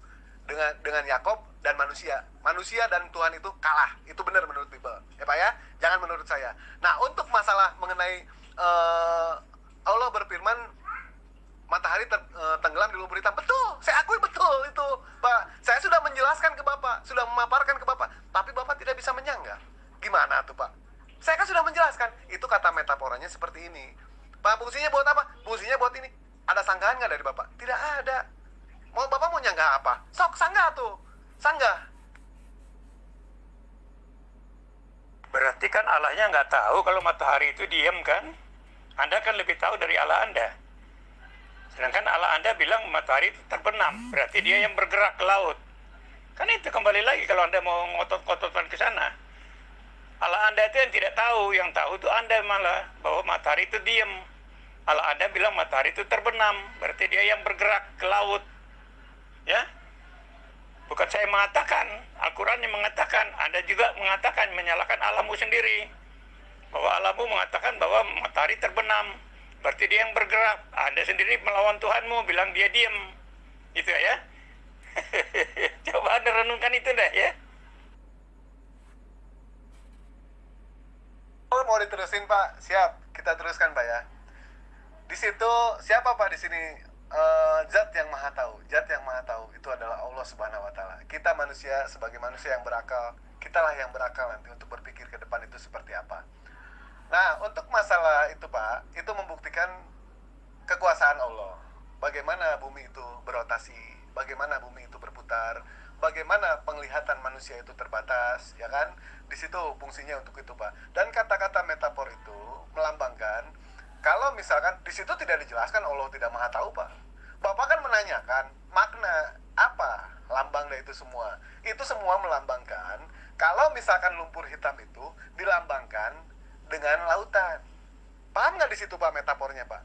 dengan Yakub dan manusia. Manusia dan Tuhan itu kalah. Itu benar menurut Bible. Ya Pak ya, jangan menurut saya. Nah, untuk masalah mengenai Allah berfirman matahari tenggelam di lumpur hitam. Betul, saya akui betul itu, Pak. Saya sudah menjelaskan ke Bapak, sudah memaparkan ke Bapak, tapi Bapak tidak bisa menyanggah. Gimana tuh, Pak? Saya kan sudah menjelaskan. Itu kata metaforanya seperti ini. Pak, fungsinya buat apa? Fungsinya buat ini. Ada sanggahan nggak dari Bapak? Tidak ada. Bapak mau nyanggah apa? Sok sanggah tuh. Sanggah. Berarti kan Allahnya nggak tahu kalau matahari itu diam kan? Anda kan lebih tahu dari Allah Anda. Sedangkan Allah Anda bilang matahari itu terbenam. Berarti dia yang bergerak ke laut. Kan itu kembali lagi kalau Anda mau ngotot-ngototan ke sana. Allah Anda itu yang tidak tahu. Yang tahu itu Anda malah. Bahwa matahari itu diam. Allah Anda bilang matahari itu terbenam. Berarti dia yang bergerak ke laut. Ya? Bukan saya mengatakan. Al-Quran yang mengatakan. Anda juga mengatakan, menyalahkan Allahmu sendiri. Bahwa Allahmu mengatakan bahwa matahari terbenam. Berarti dia yang bergerak. Anda sendiri melawan Tuhanmu, bilang dia diam. Itu ya. Coba Anda renungkan itu dah ya. Oh, mau diterusin Pak? Siap, kita teruskan Pak ya. Di situ siapa Pak di sini? Zat yang maha tahu. Zat yang maha tahu itu adalah Allah Subhanahu Wa Taala. Kita manusia sebagai manusia yang berakal, kitalah yang berakal nanti untuk berpikir ke depan itu seperti apa. Nah, untuk masalah itu Pak, itu membuktikan kekuasaan Allah. Bagaimana bumi itu berotasi, bagaimana bumi itu berputar, bagaimana penglihatan manusia itu terbatas, ya kan? Di situ fungsinya untuk itu Pak. Dan kata-kata metafor itu melambangkan, kalau misalkan di situ tidak dijelaskan Allah tidak maha tahu Pak. Bapak kan menanyakan makna apa lambang dari itu semua. Itu semua melambangkan, kalau misalkan lumpur hitam itu dilambangkan dengan lautan. Paham nggak di situ Pak metafornya Pak?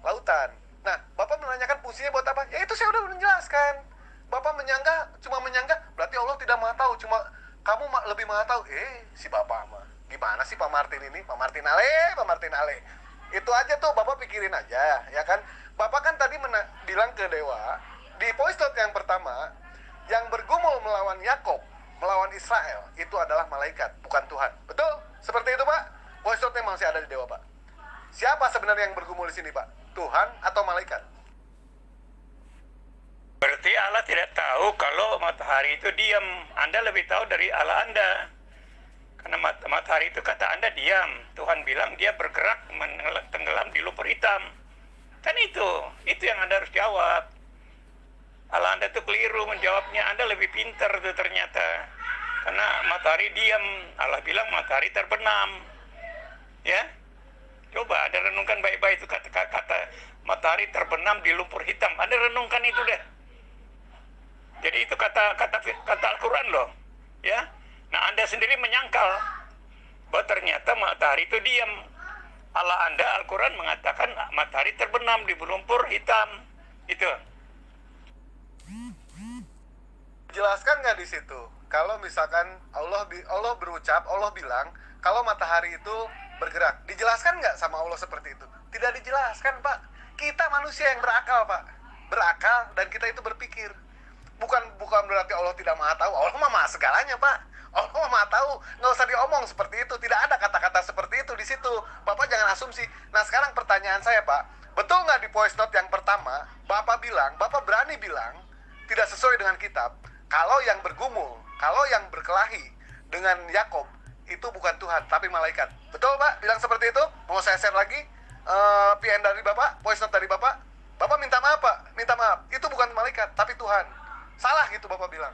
Lautan. Nah, Bapak menanyakan fungsinya buat apa? Ya itu saya udah menjelaskan. Bapak menyanggah, cuma menyanggah, berarti Allah tidak maha tahu. Cuma kamu lebih maha tahu. Si Bapak mah. Gimana sih Pak Martin ini? Pak Martin Ale. Itu aja tuh Bapak pikirin aja, ya kan? Bapak kan tadi bilang ke Dewa, di voice note yang pertama, yang bergumul melawan Yakob, melawan Israel, itu adalah malaikat, bukan Tuhan. Betul? Seperti itu Pak? Voice note-nya masih ada di Dewa Pak. Siapa sebenarnya yang bergumul di sini Pak? Tuhan atau malaikat? Berarti Allah tidak tahu kalau matahari itu diam. Anda lebih tahu dari Allah Anda. Karena matahari itu kata Anda diam. Tuhan bilang dia bergerak tenggelam di lumpur hitam. Kan itu yang Anda harus jawab. Allah Anda itu keliru menjawabnya. Anda lebih pintar tuh ternyata. Karena matahari diam. Allah bilang matahari terbenam. Ya? Coba Anda renungkan baik-baik itu kata matahari terbenam di lumpur hitam. Anda renungkan itu deh. Jadi itu kata Al-Quran loh. Ya? Nah, Anda sendiri menyangkal bahwa ternyata matahari itu diam. Allah Anda, Al-Quran mengatakan matahari terbenam di lumpur hitam. Itu. Jelaskan nggak di situ? Kalau misalkan Allah berucap, Allah bilang kalau matahari itu bergerak, dijelaskan nggak sama Allah seperti itu? Tidak dijelaskan Pak. Kita manusia yang berakal Pak, berakal dan kita itu berpikir. Bukan berarti Allah tidak maha tahu. Allah mah maha segalanya Pak. Allah mah maha tahu. Nggak usah diomong seperti itu. Tidak ada kata-kata seperti itu di situ. Bapak jangan asumsi. Nah sekarang pertanyaan saya Pak, betul nggak di voice note yang pertama Bapak berani bilang tidak sesuai dengan kitab, kalau yang bergumul, kalau yang berkelahi dengan Yakob itu bukan Tuhan tapi malaikat. Betul Pak? Bilang seperti itu? Mau saya share lagi PN dari Bapak, voice note dari Bapak. Bapak minta maaf Pak, minta maaf. Itu bukan malaikat tapi Tuhan. Salah gitu Bapak bilang.